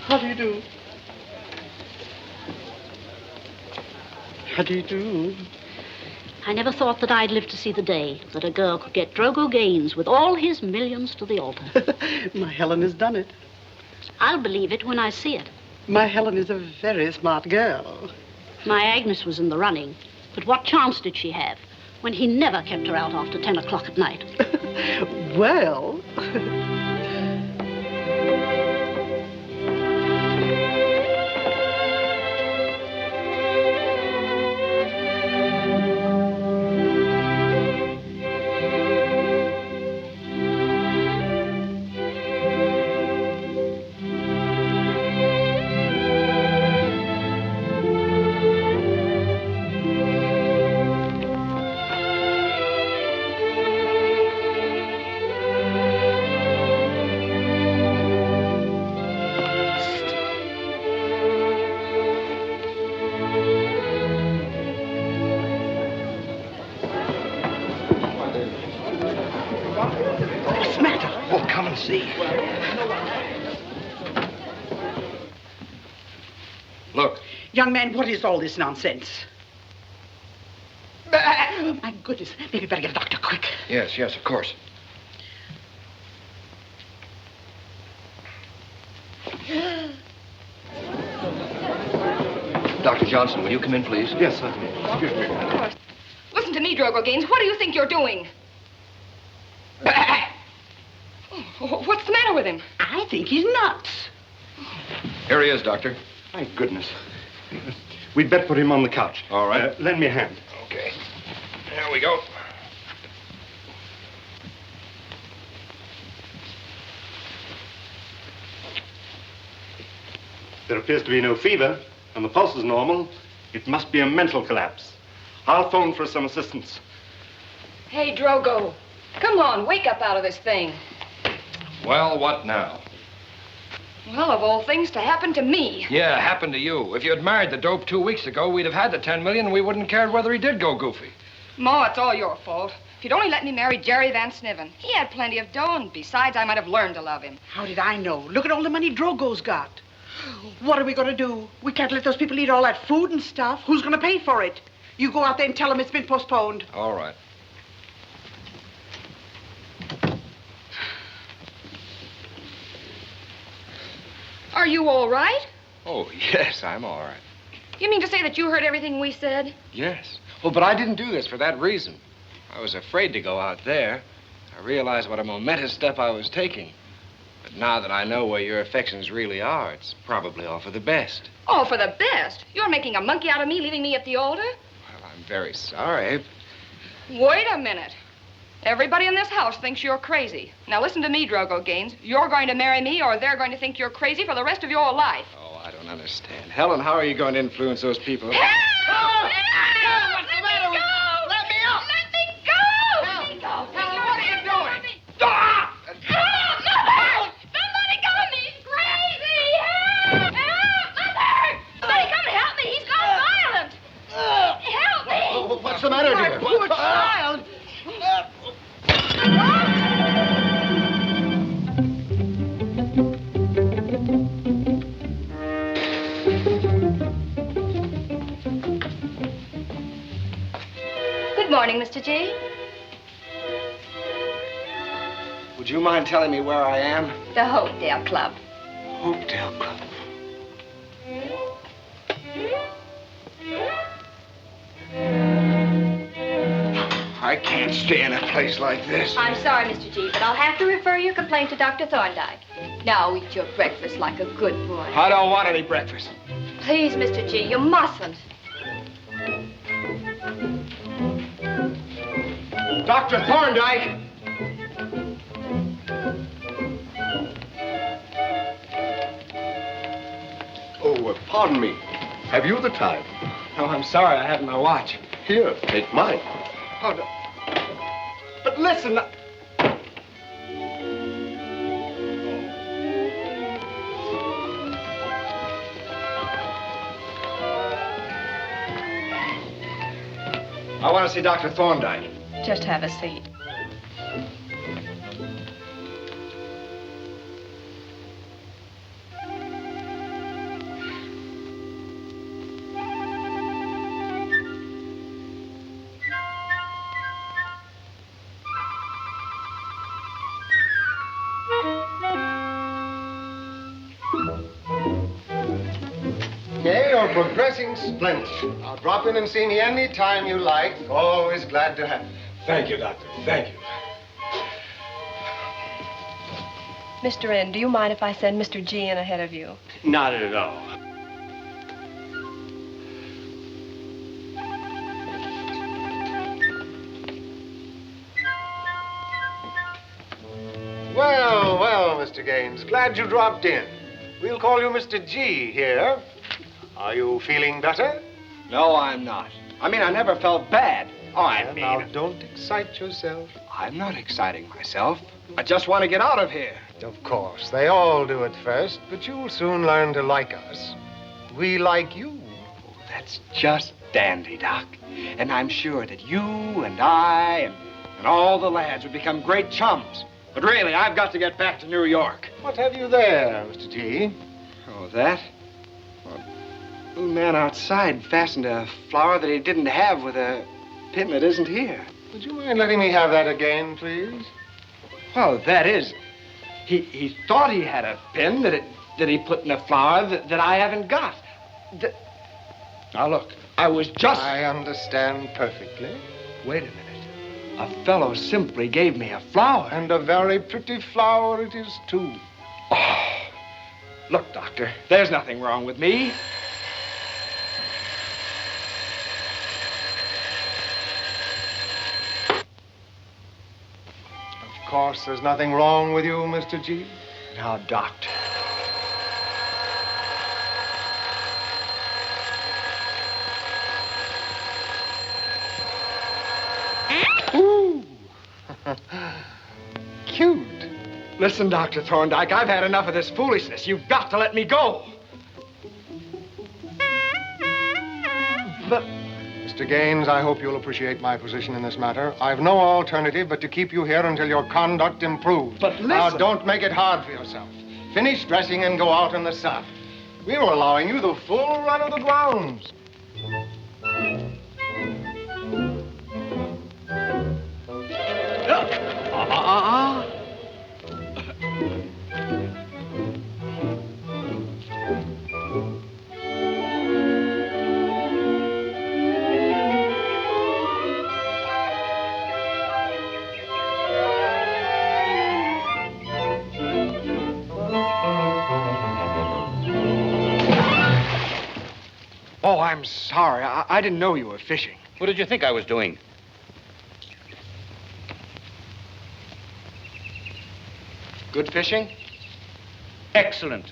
How do you do? How do you do? I never thought that I'd live to see the day that a girl could get Drogo Gaines with all his millions to the altar. My Helen has done it. I'll believe it when I see it. My Helen is a very smart girl. My Agnes was in the running, but what chance did she have when he never kept her out after 10 o'clock at night? Well... Look. Young man, what is all this nonsense? My goodness, maybe better get a doctor quick. Yes, of course. Dr. Johnson, will you come in, please? Yes, certainly. Excuse me. Of course. Listen to me, Drogo Gaines. What do you think you're doing? What's the matter with him? I think he's nuts. Here he is, Doctor. Thank goodness. We'd better put him on the couch. All right. Lend me a hand. Okay. There we go. There appears to be no fever, and the pulse is normal. It must be a mental collapse. I'll phone for some assistance. Hey, Drogo. Come on, wake up out of this thing. Well, what now? Well, of all things to happen to me. Yeah, happened to you. If you had married the dope 2 weeks ago, we'd have had the 10 million and we wouldn't have cared whether he did go goofy. Ma, it's all your fault. If you'd only let me marry Jerry Van Sniven, he had plenty of dough, and besides, I might have learned to love him. How did I know? Look at all the money Drogo's got. What are we going to do? We can't let those people eat all that food and stuff. Who's going to pay for it? You go out there and tell them it's been postponed. All right. Are you all right? Oh, yes, I'm all right. You mean to say that you heard everything we said? Yes. Well, but I didn't do this for that reason. I was afraid to go out there. I realized what a momentous step I was taking. But now that I know where your affections really are, it's probably all for the best. All for the best? You're making a monkey out of me, leaving me at the altar? Well, I'm very sorry. Wait a minute. Everybody in this house thinks you're crazy. Now listen to me, Drogo Gaines. You're going to marry me, or they're going to think you're crazy for the rest of your life. Oh, I don't understand. Helen, how are you going to influence those people? Help! Help! What's the matter with you? Let me up! Let me go! Let me go! Helen, what are you doing? Stop! Help! Mother! Somebody come me! He's crazy! Help! Help! Mother! Somebody come and help me! He's gone violent! Help me! What's the matter, dear? My poor child! Good morning, Mr. G. Would you mind telling me where I am? The Hotel Club. Hotel Club. I can't stay in a place like this. I'm sorry, Mr. G, but I'll have to refer your complaint to Dr. Thorndyke. Now eat your breakfast like a good boy. I don't want any breakfast. Please, Mr. G, you mustn't. Dr. Thorndyke! Oh, pardon me. Have you the time? Oh, I'm sorry. I haven't my watch. Here, take mine. Oh, no. But listen. I want to see Dr. Thorndyke. Just have a seat. You're progressing splendidly. Now drop in and see me any time you like. Always glad to have you. Thank you, Doctor. Thank you. Mr. N, do you mind if I send Mr. G in ahead of you? Not at all. Well, well, Mr. Gaines, glad you dropped in. We'll call you Mr. G here. Are you feeling better? No, I'm not. I mean, I never felt bad. Oh, Now, don't excite yourself. I'm not exciting myself. I just want to get out of here. Of course, they all do at first, but you'll soon learn to like us. We like you. Oh, that's just dandy, Doc. And I'm sure that you and I and all the lads would become great chums. But really, I've got to get back to New York. What have you there, Mr. G? Oh, that? Well, the little man outside fastened a flower that he didn't have with a pin that isn't here. Would you mind letting me have that again, please? Well, that is, he thought he had a pin that he put in a flower that I haven't got. Now, look, I was just... I understand perfectly. Wait a minute. A fellow simply gave me a flower. And a very pretty flower it is, too. Oh, look, Doctor, there's nothing wrong with me. Of course, there's nothing wrong with you, Mr. G. Now, Doctor. Ooh. Cute. Listen, Dr. Thorndyke, I've had enough of this foolishness. You've got to let me go. But... Mr. Gaines, I hope you'll appreciate my position in this matter. I've no alternative but to keep you here until your conduct improves. But listen... Now, don't make it hard for yourself. Finish dressing and go out in the sun. We were allowing you the full run of the grounds. Oh, I'm sorry. I didn't know you were fishing. What did you think I was doing? Good fishing? Excellent.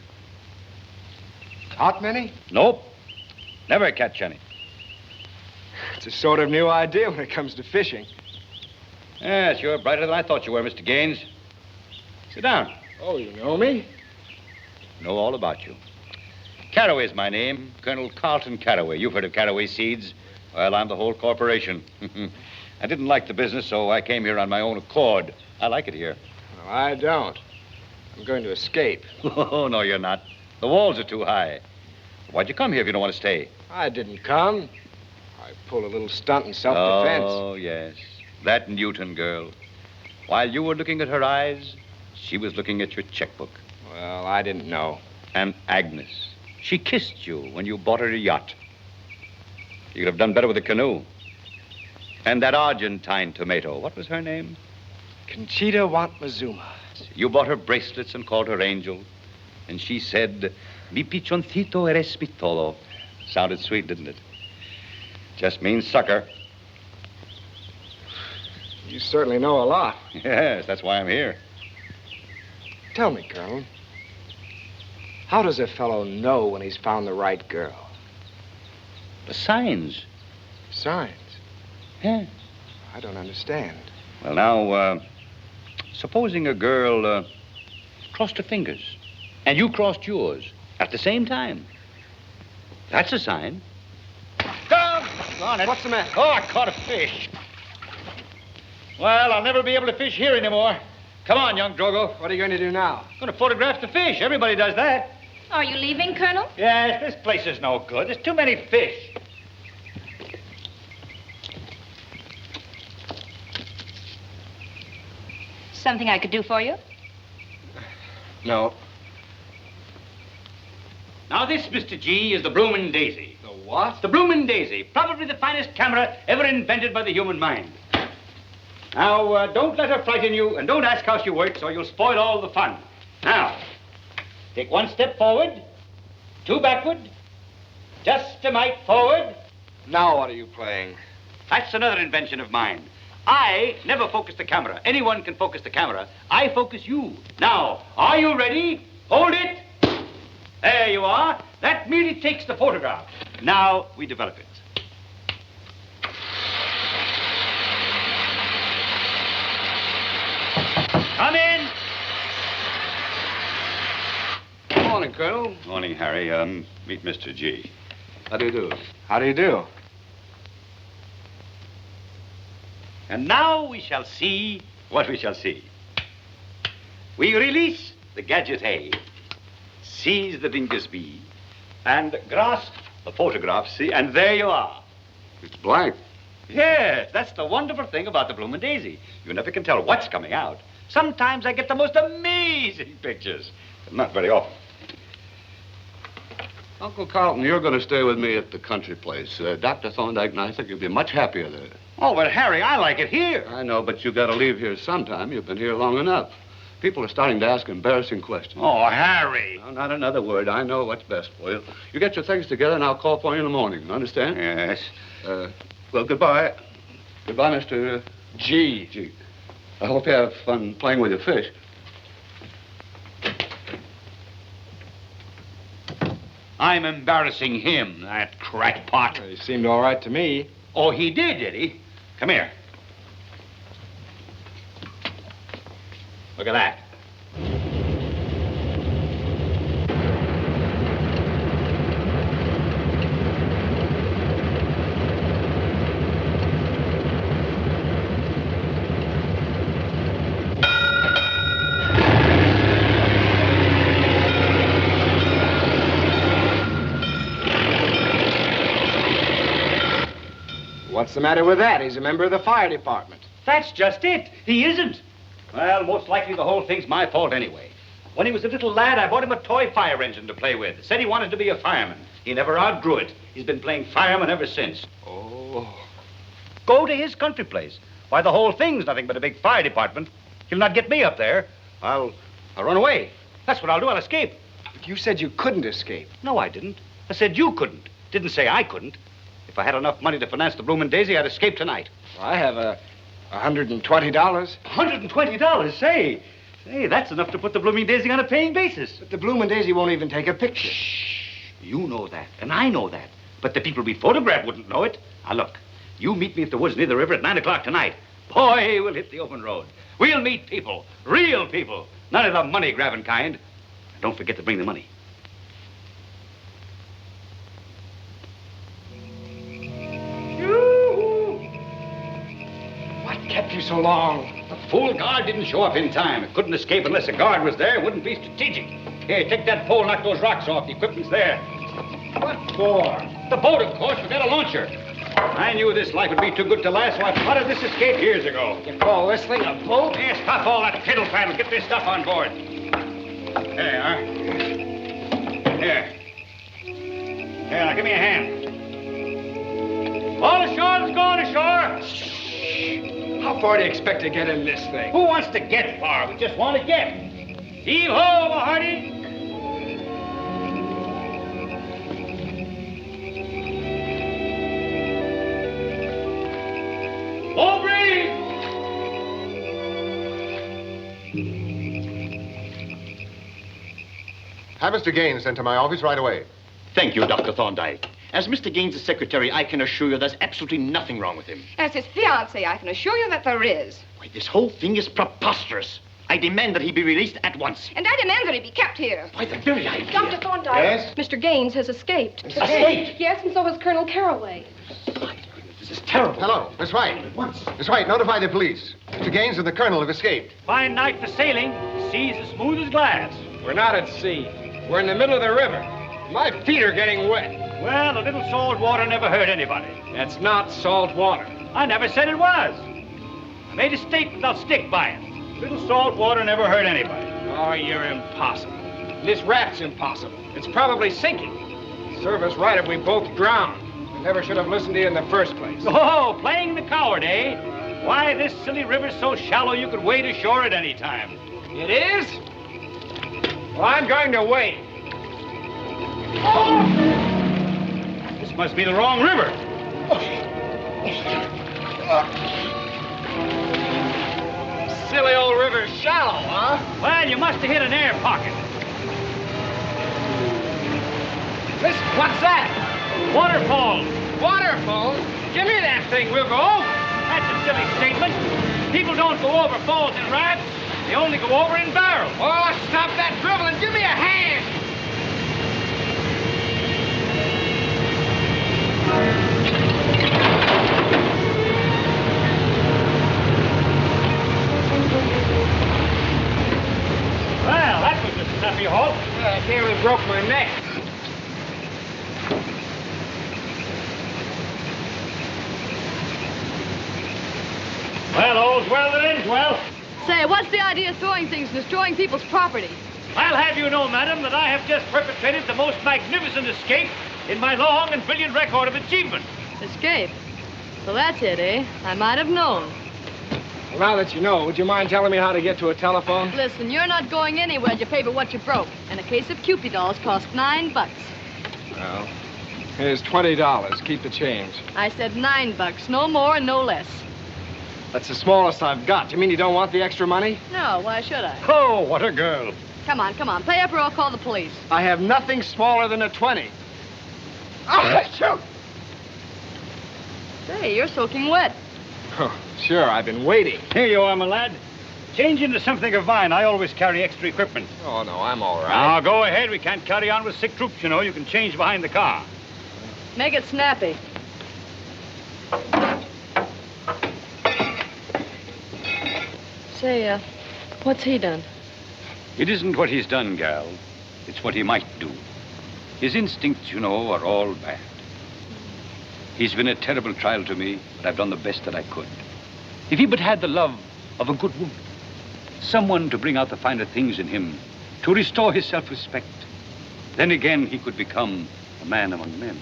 Caught many? Nope. Never catch any. It's a sort of new idea when it comes to fishing. Yes, you're brighter than I thought you were, Mr. Gaines. Sit down. Oh, you know me? Know all about you. Carraway's my name, Colonel Carlton Carraway. You've heard of Carraway Seeds? Well, I'm the whole corporation. I didn't like the business, so I came here on my own accord. I like it here. No, I don't. I'm going to escape. Oh, no, you're not. The walls are too high. Why'd you come here if you don't want to stay? I didn't come. I pulled a little stunt in self-defense. Oh, yes. That Newton girl. While you were looking at her eyes, she was looking at your checkbook. Well, I didn't know. And Agnes. She kissed you when you bought her a yacht. You could have done better with a canoe. And that Argentine tomato, what was her name? Conchita Wantmazuma. You bought her bracelets and called her Angel. And she said, mi pichoncito eres mi todo. Sounded sweet, didn't it? Just means sucker. You certainly know a lot. Yes, that's why I'm here. Tell me, Colonel, how does a fellow know when he's found the right girl? The signs. Signs? Yeah. I don't understand. Well, now, supposing a girl crossed her fingers and you crossed yours at the same time. That's a sign. Darn it. What's the matter? Oh, I caught a fish. Well, I'll never be able to fish here anymore. Come on, young Drogo. What are you going to do now? I'm going to photograph the fish. Everybody does that. Are you leaving, Colonel? Yes, this place is no good. There's too many fish. Something I could do for you? No. Now, this, Mr. G, is the Bloomin' Daisy. The what? The Bloomin' Daisy. Probably the finest camera ever invented by the human mind. Now, don't let her frighten you, and don't ask how she works, or you'll spoil all the fun. Now, take one step forward, two backward, just a mite forward. Now what are you playing? That's another invention of mine. I never focus the camera. Anyone can focus the camera. I focus you. Now, are you ready? Hold it. There you are. That merely takes the photograph. Now we develop it. Come in. Good morning, Colonel. Morning, Harry. Meet Mr. G. How do you do? How do you do? And now we shall see what we shall see. We release the gadget A, seize the dingus B, and grasp the photograph C, and there you are. It's blank. Yes, that's the wonderful thing about the Bloomin' Daisy. You never can tell what's coming out. Sometimes I get the most amazing pictures, but not very often. Uncle Carlton, you're going to stay with me at the country place. Dr. Thorndyke and I think you'll be much happier there. Oh, but Harry, I like it here. I know, but you got to leave here sometime. You've been here long enough. People are starting to ask embarrassing questions. Oh, Harry. No, not another word. I know what's best for you. You get your things together, and I'll call for you in the morning. Understand? Yes. Well, goodbye. Goodbye, Mr. G. I hope you have fun playing with your fish. I'm embarrassing him, that crackpot. He seemed all right to me. Oh, he did he? Come here. Look at that. What's the matter with that? He's a member of the fire department. That's just it. He isn't. Well, most likely the whole thing's my fault anyway. When he was a little lad, I bought him a toy fire engine to play with. Said he wanted to be a fireman. He never outgrew it. He's been playing fireman ever since. Oh. Go to his country place. Why, the whole thing's nothing but a big fire department. He'll not get me up there. I'll run away. That's what I'll do. I'll escape. But you said you couldn't escape. No, I didn't. I said you couldn't. Didn't say I couldn't. If I had enough money to finance the Bloomin' Daisy, I'd escape tonight. Well, I have $120. $120? Say, that's enough to put the Bloomin' Daisy on a paying basis. But the Bloomin' Daisy won't even take a picture. Shh. You know that, and I know that. But the people we photograph wouldn't know it. Now, look, you meet me at the woods near the river at 9 o'clock tonight. Boy, we'll hit the open road. We'll meet people, real people, none of the money-grabbing kind. And don't forget to bring the money. What kept you so long? The fool guard didn't show up in time. It couldn't escape unless a guard was there. It wouldn't be strategic. Here, take that pole, knock those rocks off. The equipment's there. What for? The boat, of course. We got a launcher. I knew this life would be too good to last, so I plotted this escape years ago. You call this thing a boat? Here, stop all that fiddle-faddle. Get this stuff on board. There you are. Here. Here, now, give me a hand. All ashore, let's go on ashore. How far do you expect to get in this thing? Who wants to get far? We just want to get. Heave-ho, Mahoney. Low breeze. Have Mr. Gaines sent to my office right away. Thank you, Dr. Thorndyke. As Mr. Gaines' secretary, I can assure you there's absolutely nothing wrong with him. As his fiancée, I can assure you that there is. Why, this whole thing is preposterous. I demand that he be released at once. And I demand that he be kept here. Why, the very idea. Dr. Thorndyke. Yes? Mr. Gaines has escaped. Escaped? Yes, and so has Colonel Caraway. This is terrible. Hello, Miss White. Miss White, notify the police. Mr. Gaines and the colonel have escaped. Fine night for sailing. The sea's as smooth as glass. We're not at sea. We're in the middle of the river. My feet are getting wet. Well, a little salt water never hurt anybody. That's not salt water. I never said it was. I made a statement, I'll stick by it. A little salt water never hurt anybody. Oh, you're impossible. And this raft's impossible. It's probably sinking. Serve us right if we both drown. We never should have listened to you in the first place. Oh, playing the coward, eh? Why, this silly river's so shallow you could wade ashore at any time. It is? Well, I'm going to wait. Oh! This must be the wrong river. Silly old river's shallow, huh? Well, you must have hit an air pocket. Listen, what's that? Waterfalls. Waterfalls? Give me that thing, we'll go. That's a silly statement. People don't go over falls in rafts. They only go over in barrels. Oh, stop that dribbling. Give me a hand. Well, that was a snappy halt. I nearly broke my neck. Well, all's well that ends well. Say, what's the idea of throwing things and destroying people's property? I'll have you know, madam, that I have just perpetrated the most magnificent escape in my long and brilliant record of achievement. Escape? So that's it, eh? I might have known. Well, now that you know, would you mind telling me how to get to a telephone? Listen, you're not going anywhere. You pay for what you broke. And a case of Kewpie dolls cost $9. Well, here's $20. Keep the change. I said $9, no more and no less. That's the smallest I've got. You mean you don't want the extra money? No, why should I? Oh, what a girl. Come on. Pay up or I'll call the police. I have nothing smaller than a 20. Oh, shoot! Say, you're soaking wet. Oh, sure, I've been waiting. Here you are, my lad. Change into something of mine. I always carry extra equipment. Oh, no, I'm all right. Now, go ahead. We can't carry on with sick troops, you know. You can change behind the car. Make it snappy. Say, what's he done? It isn't what he's done, gal. It's what he might do. His instincts, you know, are all bad. He's been a terrible trial to me, but I've done the best that I could. If he but had the love of a good woman, someone to bring out the finer things in him, to restore his self-respect, then again he could become a man among men.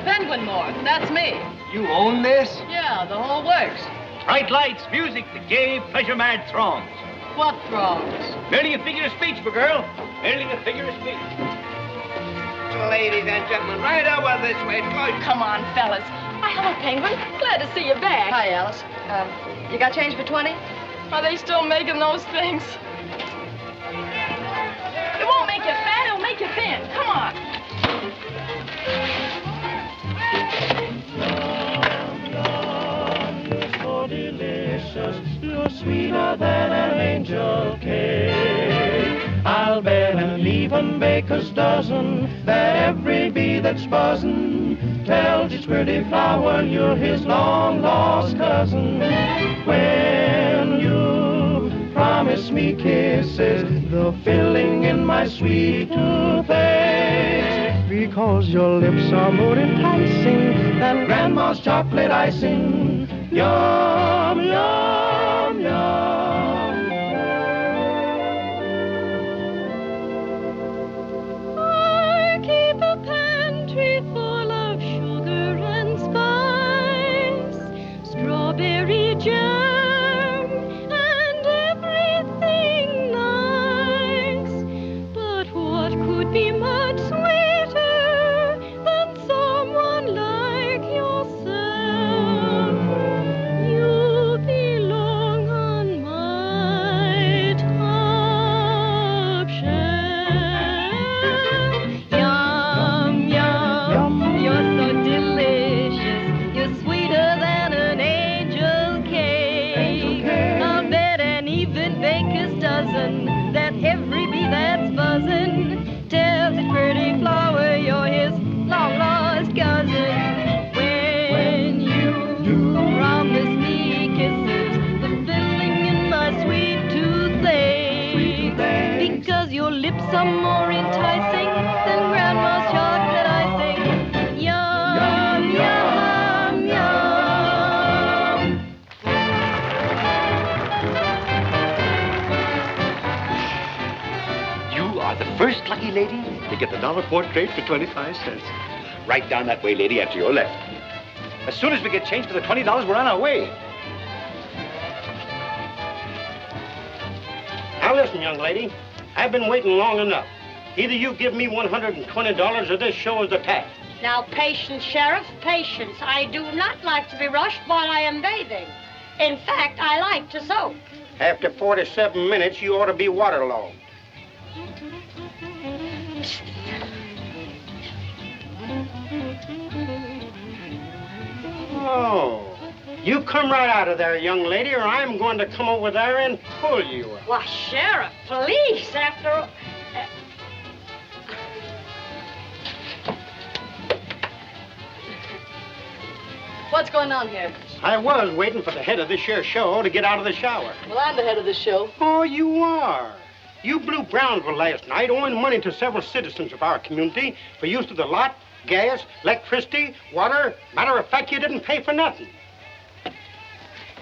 Penguinmore, that's me. You own this? Yeah, the whole works. Bright lights, music, the gay, pleasure-mad throngs. What throngs? Merely a figure of speech, my girl. Merely a figure of speech. Ladies and gentlemen, right over this way. Come on, fellas. Why, hello, Penguin. Glad to see you back. Hi, Alice. You got change for 20? Are they still making those things? It won't make you fat, it'll make you thin. Come on. You're so delicious, you're sweeter than an angel cake. I'll bet an even baker's dozen that every bee that's buzzing tells its pretty flower you're his long-lost cousin. When you promise me kisses, the filling in my sweet toothache, because your lips are more enticing than Grandma's chocolate icing. Yum, yum, yum. I keep a pantry full of sugar and spice, strawberry jam, and everything nice. But what could be much sweeter than someone like yourself? You belong on my top shelf. Yum, yum, you're so delicious. You're sweeter than an angel cake. You get the dollar portrait for 25 cents. Right down that way, lady, and to your left. As soon as we get change for the $20, we're on our way. Now listen, young lady. I've been waiting long enough. Either you give me $120 or this show is the tax. Now, patience, Sheriff, patience. I do not like to be rushed while I am bathing. In fact, I like to soak. After 47 minutes, you ought to be waterlogged. Oh, you come right out of there, young lady, or I'm going to come over there and pull you up. Why, Sheriff, police, after all. What's going on here? I was waiting for the head of this here show to get out of the shower. Well, I'm the head of this show. Oh, you are. You blew Brownsville last night, owing money to several citizens of our community for use of the lot, gas, electricity, water. Matter of fact, you didn't pay for nothing.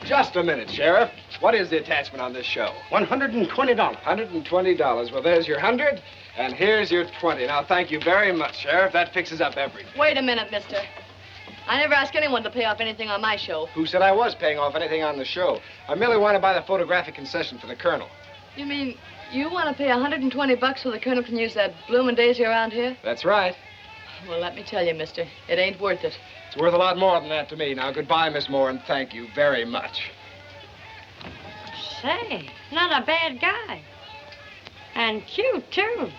Just a minute, Sheriff. What is the attachment on this show? $120. $120. Well, there's your 100, and here's your 20. Now, thank you very much, Sheriff. That fixes up everything. Wait a minute, mister. I never ask anyone to pay off anything on my show. Who said I was paying off anything on the show? I merely want to buy the photographic concession for the Colonel. You mean you want to pay $120 so the Colonel can use that bloomin' daisy around here? That's right. Well, let me tell you, mister, it ain't worth it. It's worth a lot more than that to me. Now, goodbye, Miss Moore, and thank you very much. Say, not a bad guy. And cute, too.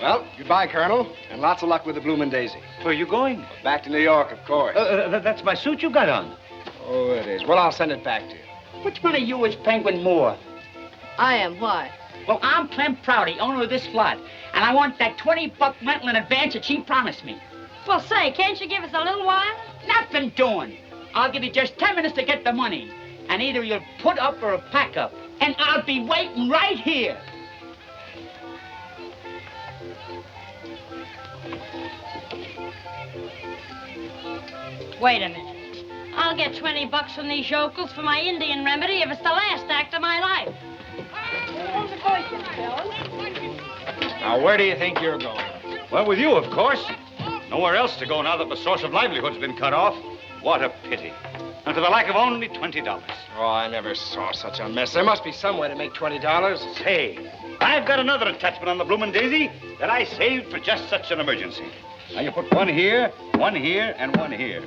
Well, goodbye, Colonel, and lots of luck with the bloomin' daisy. Where are you going? Back to New York, of course. That's my suit you got on. Oh, it is. Well, I'll send it back to you. Which one of you is Penguin Moore? I am. Why? Well, I'm Clem Prouty, owner of this lot, and I want that $20 rental in advance that she promised me. Well, say, can't you give us a little while? Nothing doing. I'll give you just 10 minutes to get the money, and either you'll put up or pack up, and I'll be waiting right here. Wait a minute. I'll get $20 from these yokels for my Indian remedy if it's the last act of my life. Now, where do you think you're going? Well, with you, of course. Nowhere else to go now that my source of livelihood's been cut off. What a pity. And for the lack of only $20. Oh, I never saw such a mess. There must be some way to make $20. Say, I've got another attachment on the bloomin' daisy that I saved for just such an emergency. Now, you put one here, and one here.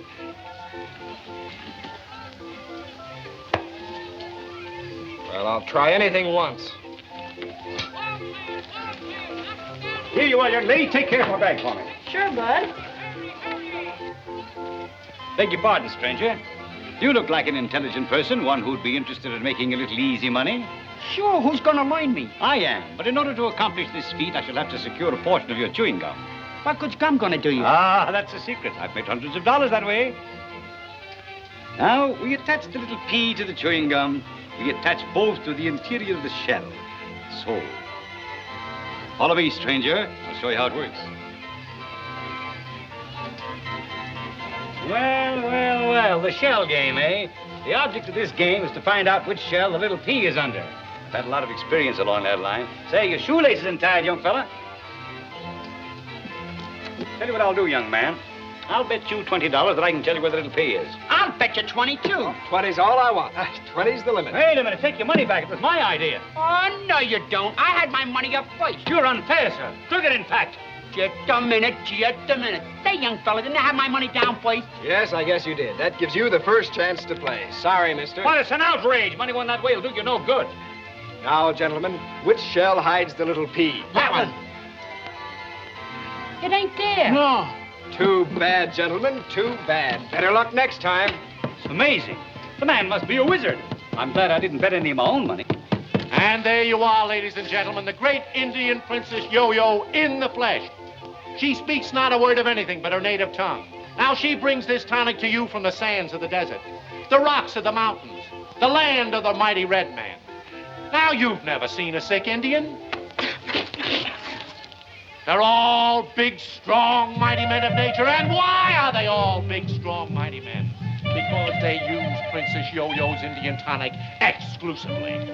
Well, I'll try anything once. Here you are, young lady. Take care of my bag for me. Sure, Bud. Beg your pardon, stranger. You look like an intelligent person, one who'd be interested in making a little easy money. Sure, who's gonna learn me? I am, but in order to accomplish this feat, I shall have to secure a portion of your chewing gum. What good's gum gonna do you? Ah, that's a secret. I've made hundreds of dollars that way. Now, we attach the little pea to the chewing gum. We attach both to the interior of the shell. So. Follow me, stranger. I'll show you how it works. Well, the shell game, eh? The object of this game is to find out which shell the little pea is under. I've had a lot of experience along that line. Say, your shoelaces untied, young fella. Tell you what I'll do, young man. I'll bet you $20 that I can tell you where the little pea is. I'll bet you 22. 20's all I want. 20's the limit. Wait a minute. Take your money back. It was my idea. Oh, no, you don't. I had my money up first. You're unfair, sir. Took it, in fact. Just a minute. Say, young fella, didn't I have my money down first? Yes, I guess you did. That gives you the first chance to play. Sorry, mister. Well, it's an outrage. Money won that way will do you no good. Now, gentlemen, which shell hides the little pea? That one. It ain't there. No. Too bad, gentlemen. Too bad. Better luck next time. It's amazing. The man must be a wizard. I'm glad I didn't bet any of my own money. And there you are, ladies and gentlemen, the great Indian Princess Yo-Yo in the flesh. She speaks not a word of anything but her native tongue. Now she brings this tonic to you from the sands of the desert, the rocks of the mountains, the land of the mighty red man. Now you've never seen a sick Indian. They're all big, strong, mighty men of nature. And why are they all big, strong, mighty men? Because they use Princess Yo-Yo's Indian tonic exclusively.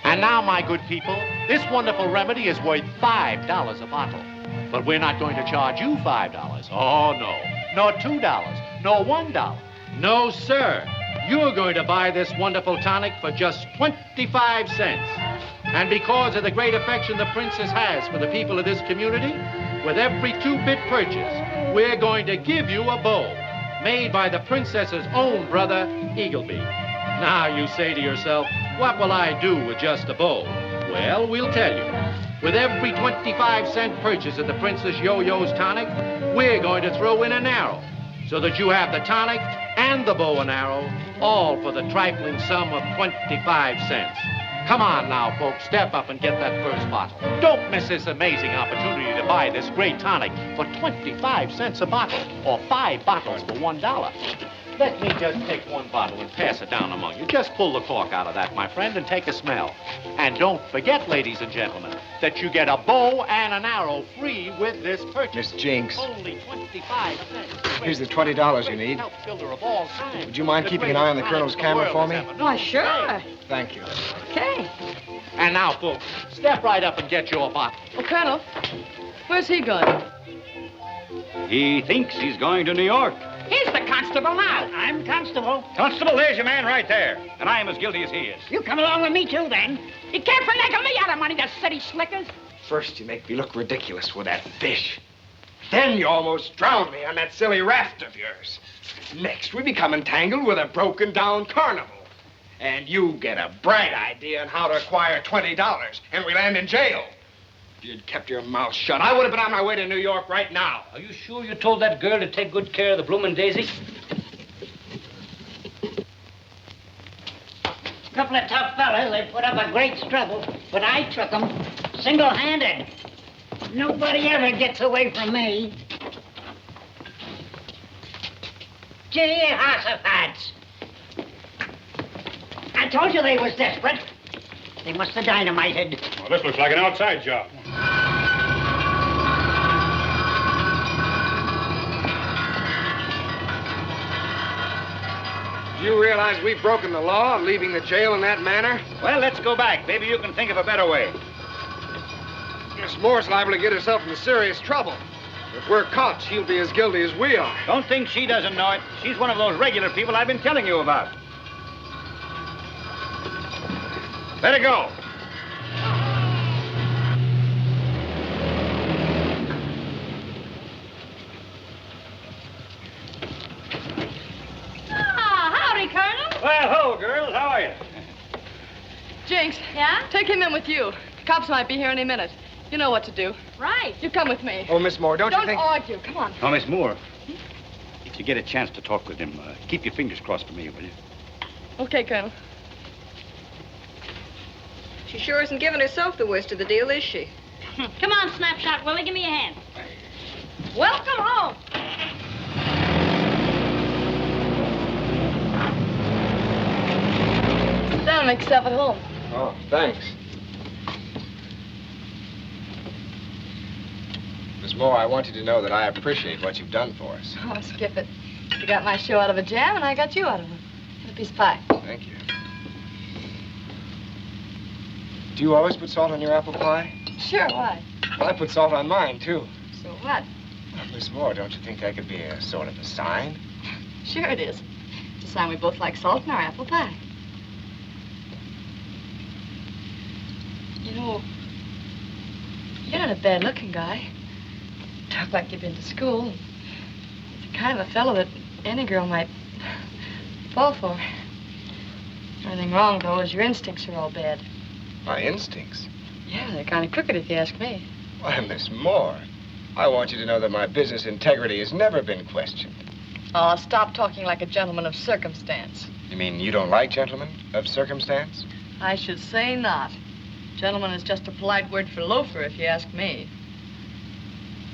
And now, my good people, this wonderful remedy is worth $5 a bottle. But we're not going to charge you $5. Oh, no. Nor $2. Nor $1. No, sir. You're going to buy this wonderful tonic for just 25 cents. And because of the great affection the princess has for the people of this community, with every 2-bit purchase, we're going to give you a bow made by the princess's own brother, Eagleby. Now you say to yourself, what will I do with just a bow? Well, we'll tell you. With every 25-cent purchase of the Princess Yo-Yo's tonic, we're going to throw in an arrow so that you have the tonic and the bow and arrow, all for the trifling sum of 25 cents. Come on now, folks, step up and get that first bottle. Don't miss this amazing opportunity to buy this great tonic for 25 cents a bottle, or 5 bottles for $1. Let me just take one bottle and pass it down among you. Just pull the cork out of that, my friend, and take a smell. And don't forget, ladies and gentlemen, that you get a bow and an arrow free with this purchase. Miss Jinx. Only 25 cents. Here's the $20 you need. Of all time. Would you mind keeping an eye on the Colonel's camera for me? Why, sure. Thank you. Okay. And now, folks, step right up and get your bottle. Well, Colonel, where's he going? He thinks he's going to New York. He's the constable now. I'm constable. Constable, there's your man right there. And I am as guilty as he is. You come along with me, too, then. You can't finagle me out of money, the city slickers. First, you make me look ridiculous with that fish. Then you almost drowned me on that silly raft of yours. Next, we become entangled with a broken-down carnival. And you get a bright idea on how to acquire $20, and we land in jail. If you'd kept your mouth shut, I would have been on my way to New York right now. Are you sure you told that girl to take good care of the bloomin' daisy? Couple of tough fellas, they put up a great struggle, but I took them single-handed. Nobody ever gets away from me. Gee, hossifats. I told you they was desperate. They must have dynamited. Well, this looks like an outside job. Do you realize we've broken the law, leaving the jail in that manner? Well, let's go back. Maybe you can think of a better way. Miss Moore's liable to get herself into serious trouble. If we're caught, she'll be as guilty as we are. Don't think she doesn't know it. She's one of those regular people I've been telling you about. Let her go. Howdy, Colonel. Well, hello, girls. How are you? Jinx. Yeah? Take him in with you. Cops might be here any minute. You know what to do. Right. You come with me. Oh, Miss Moore, don't you think... Don't argue. Come on. Oh, Miss Moore, if you get a chance to talk with him, keep your fingers crossed for me, will you? Okay, Colonel. She sure isn't giving herself the worst of the deal, is she? Come on, Snapshot Willie, give me a hand. Welcome home. Sit down and make yourself at home. Oh, thanks. Miss Moore, I want you to know that I appreciate what you've done for us. Oh, skip it. You got my show out of a jam, and I got you out of one. Get a piece of pie. Thank you. Do you always put salt on your apple pie? Sure, why? Well, I put salt on mine, too. So what? Miss Moore, don't you think that could be a sort of a sign? Sure it is. It's a sign we both like salt in our apple pie. You know, you're not a bad-looking guy. Talk like you've been to school. You're the kind of a fellow that any girl might fall for. Everything wrong, though, is your instincts are all bad. My instincts? Yeah, they're kind of crooked if you ask me. Why, Miss Moore, I want you to know that my business integrity has never been questioned. Oh, stop talking like a gentleman of circumstance. You mean you don't like gentlemen of circumstance? I should say not. Gentleman is just a polite word for loafer, if you ask me.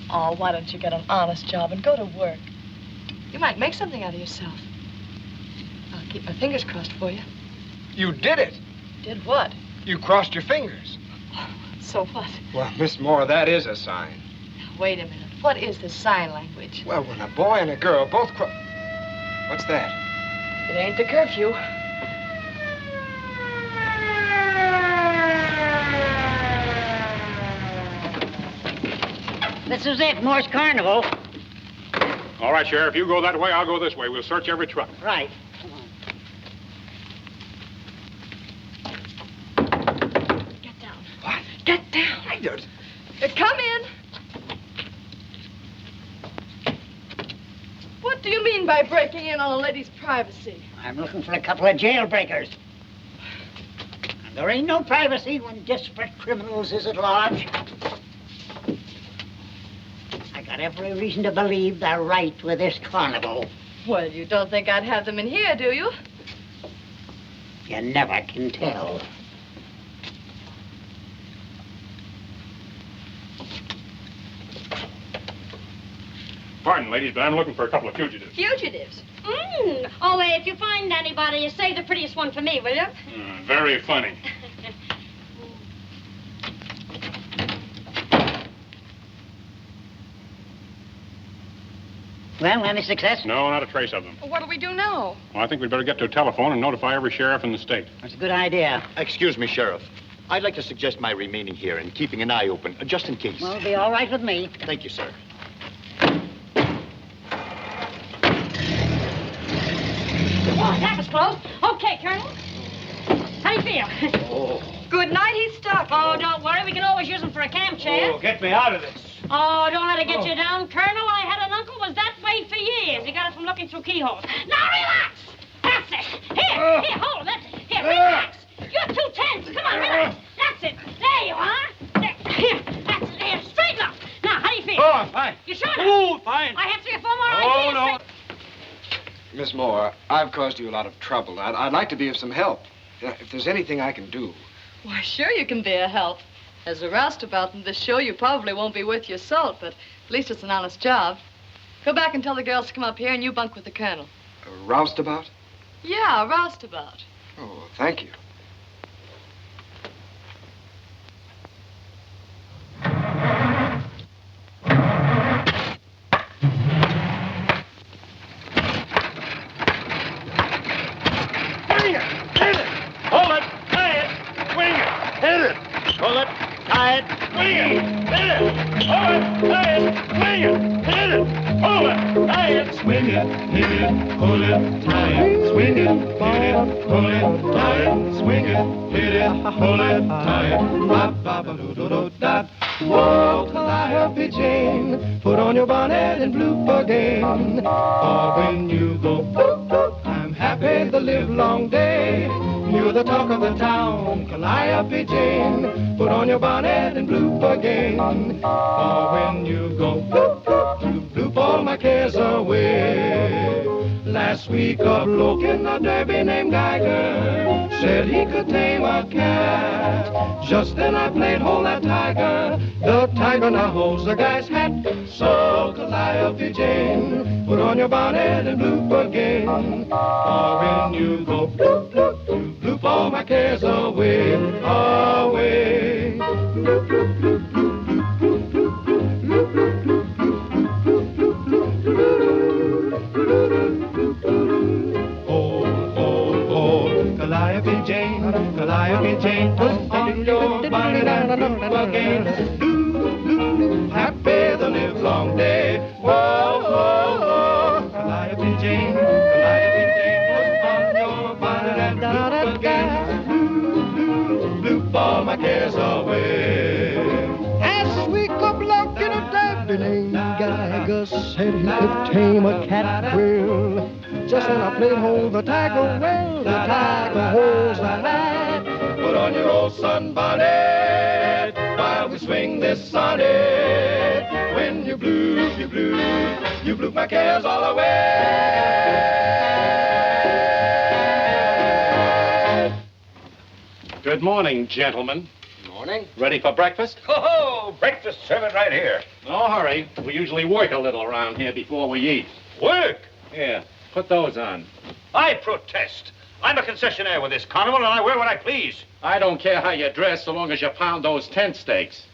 Oh, why don't you get an honest job and go to work? You might make something out of yourself. I'll keep my fingers crossed for you. You did it. Did what? You crossed your fingers. So what? Well, Miss Moore, that is a sign. Now, wait a minute. What is this sign language? Well, when a boy and a girl both What's that? It ain't the curfew. This is it, Moore's Carnival. All right, Sheriff, you go that way, I'll go this way. We'll search every truck. Right. Get down. What? Get down. Come in. What do you mean by breaking in on a lady's privacy? I'm looking for a couple of jailbreakers. And there ain't no privacy when desperate criminals is at large. I got every reason to believe they're right with this carnival. Well, you don't think I'd have them in here, do you? You never can tell. Pardon, ladies, but I'm looking for a couple of fugitives. Fugitives? Oh, if you find anybody, you save the prettiest one for me, will you? Very funny. Well, any success? No, not a trace of them. What do we do now? Well, I think we'd better get to a telephone and notify every sheriff in the state. That's a good idea. Excuse me, Sheriff. I'd like to suggest my remaining here and keeping an eye open, just in case. Well, it'll be all right with me. Thank you, sir. Oh, that was close. Okay, Colonel. How do you feel? Oh. Good night, he's stuck. Oh, don't worry. We can always use him for a camp chair. Oh, get me out of this. Oh, don't let it get you down, Colonel. I had an uncle was that way for years. He got it from looking through keyholes. Now relax. That's it. Here, hold it. Here, relax. You're too tense. Come on, relax. That's it. There you are. There. Here, that's it. Here, straighten up. Now, how do you feel? Oh, I'm fine. You sure? Oh, fine. I have 3 or 4 more Oh, ideas. no. Miss Moore, I've caused you a lot of trouble. I'd like to be of some help. If there's anything I can do. Why, sure you can be a help. As a roustabout in this show, you probably won't be worth your salt, but at least it's an honest job. Go back and tell the girls to come up here and you bunk with the colonel. A roustabout? Yeah, a roustabout. Oh, thank you. Hold it. Tie it. Swing it. Hit it. Pull it. Tie it. Swing it. Hit it. Hold it. Tie it. Swing it. Hit it. Hold it. Tie it. Swing it. Hit it. Pull it. Tie it. Swing it. Hit it. Pull it. Tie it. Swing it. Hit it. Pull it. Tie it. Ba-ba-ba-doo-doo-doo-da. Whoa, Calliope Jane, put on your bonnet and bloop again. For when you go bloop, bloop, I'm happy the live long day. You're the talk of the town, Calliope Jane. Put on your bonnet and bloop again. For when you go bloop, bloop, you bloop all my cares away. Last week a bloke in the Derby named Geiger said he could tame a cat. Just then I played Hold That Tiger. The tiger now holds the guy's hat. So Calliope Jane, put on your bonnet and bloop again. For when you go bloop, bloop, you bloop all my cares away, away. Bloop, bloop, bloop, bloop, bloop, bloop, bloop, bloop, bloop. Oh, Calliope Jane, Calliope Jane, put on your bonnet and bloop again. Happy the live long day. Whoa, whoa, whoa. Calliope Jane, Calliope Jane, put on your bonnet and bloop again. Bloop all my cares away. Last week a bloke in a Derby named Geiger said he could tame a cat well. Just when I played Hold the Tiger, well, the tiger holds the hat. Put on your old sunbonnet while we swing this sonnet. When you bloop, you bloop, you bloop my cares all away. Good morning, gentlemen. Good morning. Ready for breakfast? Oh, breakfast, serve it right here. No hurry. We usually work a little around here before we eat. Work? Here, put those on. I protest. I'm a concessionaire with this carnival, and I wear what I please. I don't care how you dress so long as you pound those tent stakes.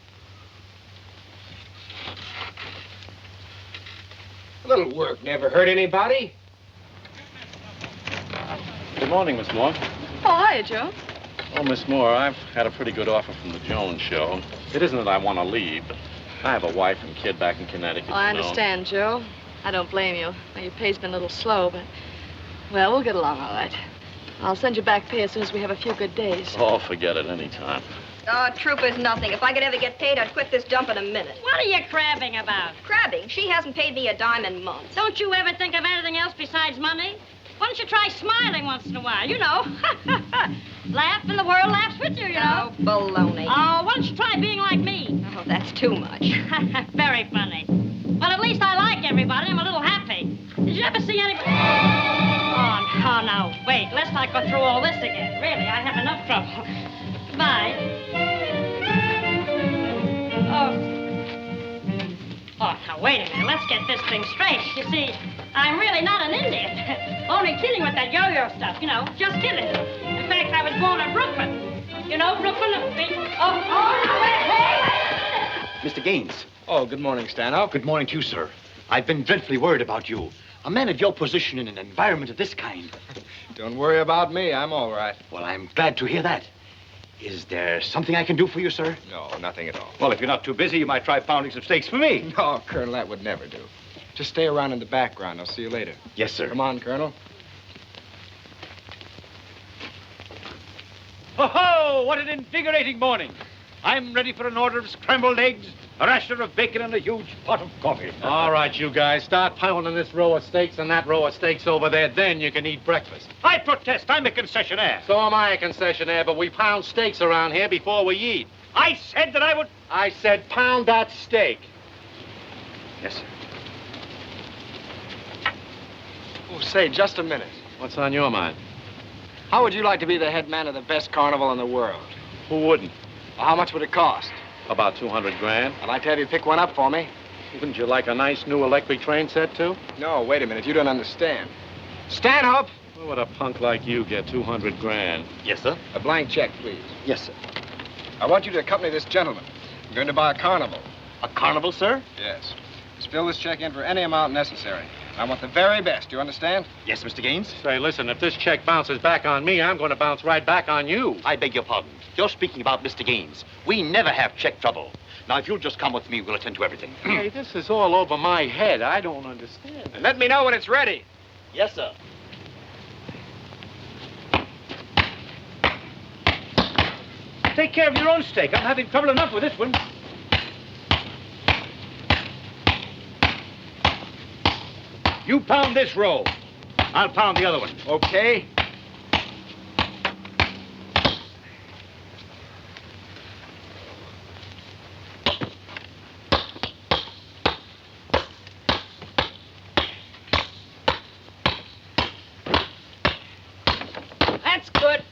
A little work never hurt anybody. Good morning, Miss Moore. Oh, hiya, Joe. Oh, Miss Moore, I've had a pretty good offer from the Jones show. It isn't that I want to leave, but I have a wife and kid back in Connecticut. Oh, I you know. understand, Joe. I don't blame you. Now, your pay's been a little slow, but, well, we'll get along all right. I'll send you back pay as soon as we have a few good days. Oh, forget it anytime. Oh, troopers, nothing. If I could ever get paid, I'd quit this dump in a minute. What are you crabbing about? Crabbing? She hasn't paid me a dime in months. Don't you ever think of anything else besides money? Why don't you try smiling once in a while? You know. Laugh and the world laughs with you, you know. Oh, baloney. Oh, why don't you try being like me? Oh, that's too much. Very funny. Well, at least I like everybody. I'm a little happy. Did you ever see any... Oh, no. Wait, let's not go through all this again. Really, I have enough trouble. Goodbye. Oh, now, wait a minute. Let's get this thing straight. You see, I'm really not an Indian. Only kidding with that yo-yo stuff, you know. Just kidding. In fact, I was born in Brooklyn. You know, Brooklyn... no, wait. Mr. Gaines. Oh, good morning, Stanhope. Good morning to you, sir. I've been dreadfully worried about you. A man of your position in an environment of this kind. Don't worry about me. I'm all right. Well, I'm glad to hear that. Is there something I can do for you, sir? No, nothing at all. Well, if you're not too busy, you might try pounding some steaks for me. No, Colonel, that would never do. Just stay around in the background. I'll see you later. Yes, sir. Come on, Colonel. Ho-ho! What an invigorating morning. I'm ready for an order of scrambled eggs, a rasher of bacon, and a huge pot of coffee. All right, you guys, start pounding this row of steaks and that row of steaks over there. Then you can eat breakfast. I protest. I'm a concessionaire. So am I a concessionaire, but we pound steaks around here before we eat. I said that I would... I said pound that steak. Yes, sir. Oh, say, just a minute. What's on your mind? How would you like to be the head man of the best carnival in the world? Who wouldn't? Well, how much would it cost? About 200 grand. I'd like to have you pick one up for me. Wouldn't you like a nice new electric train set, too? No, wait a minute. You don't understand. Stanhope! Where would a punk like you get 200 grand? Yes, sir. A blank check, please. Yes, sir. I want you to accompany this gentleman. I'm going to buy a carnival. A carnival, sir? Yes. Just fill this check in for any amount necessary. I want the very best. Do you understand? Yes, Mr. Gaines. Say, listen, if this check bounces back on me, I'm going to bounce right back on you. I beg your pardon. You're speaking about Mr. Gaines. We never have check trouble. Now, if you'll just come with me, we'll attend to everything. Hey, this is all over my head. I don't understand. And let me know when it's ready. Yes, sir. Take care of your own steak. I'm having trouble enough with this one. You pound this roll. I'll pound the other one. Okay. That's good.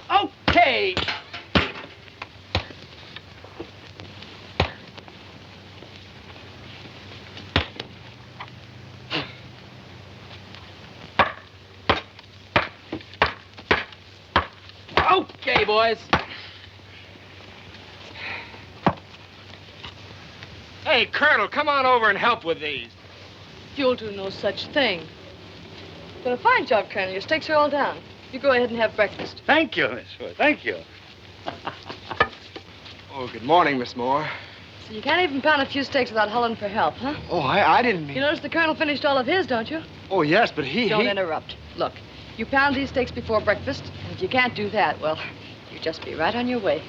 Okay. Okay, boys. Hey, Colonel, come on over and help with these. You'll do no such thing. Done a fine job, Colonel. Your steaks are all down. You go ahead and have breakfast. Thank you, Miss Wood. Thank you. Oh, good morning, Miss Moore. So you can't even pound a few steaks without hollering for help, huh? Oh, I didn't mean... You notice the Colonel finished all of his, don't you? Oh, yes, but he... Don't interrupt. Look, you pound these steaks before breakfast, and if you can't do that, well, you just be right on your way.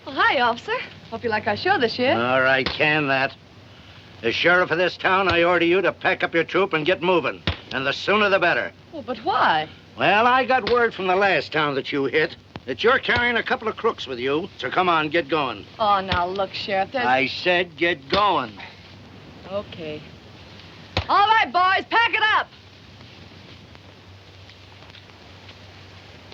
Well, hi, officer. Hope you like our show this year. All right, can that. As sheriff of this town, I order you to pack up your troop and get moving. And the sooner the better. Well, but why? Well, I got word from the last town that you hit that you're carrying a couple of crooks with you. So come on, get going. Oh, now look, Sheriff, there's... I said get going. Okay. All right, boys, pack it up.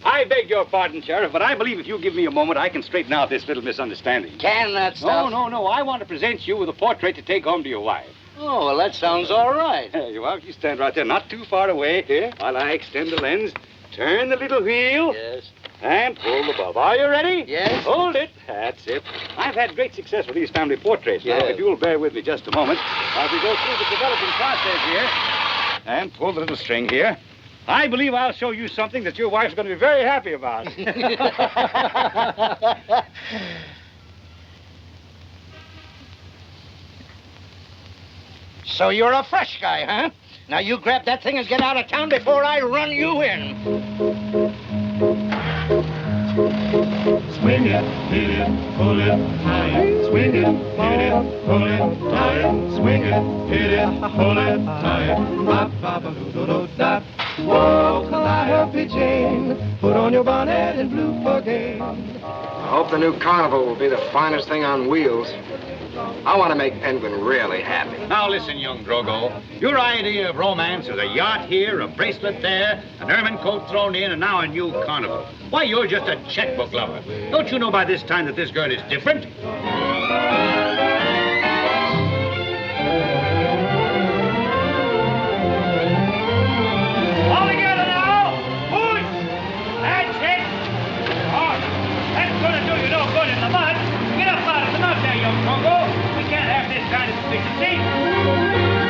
I beg your pardon, Sheriff, but I believe if you give me a moment, I can straighten out this little misunderstanding. Can that stuff? No. I want to present you with a portrait to take home to your wife. Oh, well, that sounds all right. There you are. You stand right there, not too far away. Here, while I extend the lens. Turn the little wheel. Yes. And pull the bob. Are you ready? Yes. Hold it. That's it. I've had great success with these family portraits. Now, Yes. if you'll bear with me just a moment, as we go through the developing process here, and pull the little string here, I believe I'll show you something that your wife's going to be very happy about. So you're a fresh guy, huh? Now you grab that thing and get out of town before I run you in. Swing it, hit it, pull it, tie it. Swing it, hit it, pull it, tie it. Swing it, hit it, pull it, tie it. Ba ba ba doo doo doo da. Whoa, Calliope Jane, put on your bonnet and blue for game. I hope the new carnival will be the finest thing on wheels. I want to make Penguin really happy. Now listen, young Drogo. Your idea of romance is a yacht here, a bracelet there, an ermine coat thrown in, and now a new carnival. Why, you're just a checkbook lover. Don't you know by this time that this girl is different? All together now! Push! That's it! Oh, that's gonna do you no good in the mud. Get up out of the mud there, young Drogo. We can't have this kind of efficiency.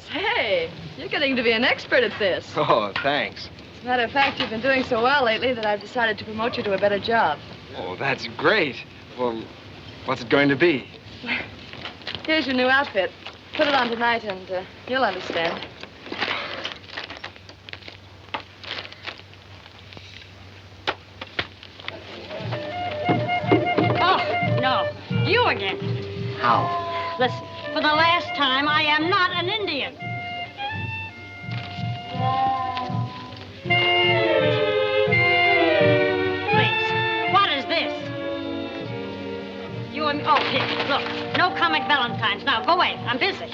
Hey, you're getting to be an expert at this. Oh, thanks. As a matter of fact, you've been doing so well lately that I've decided to promote you to a better job. Oh, that's great. Well, what's it going to be? Here's your new outfit. Put it on tonight and you'll understand. Oh, no. You again. How? Listen, for the last time, I am not an Indian. Please, what is this? You and me. Oh, here, look. No comic valentines. Now, go away. I'm busy.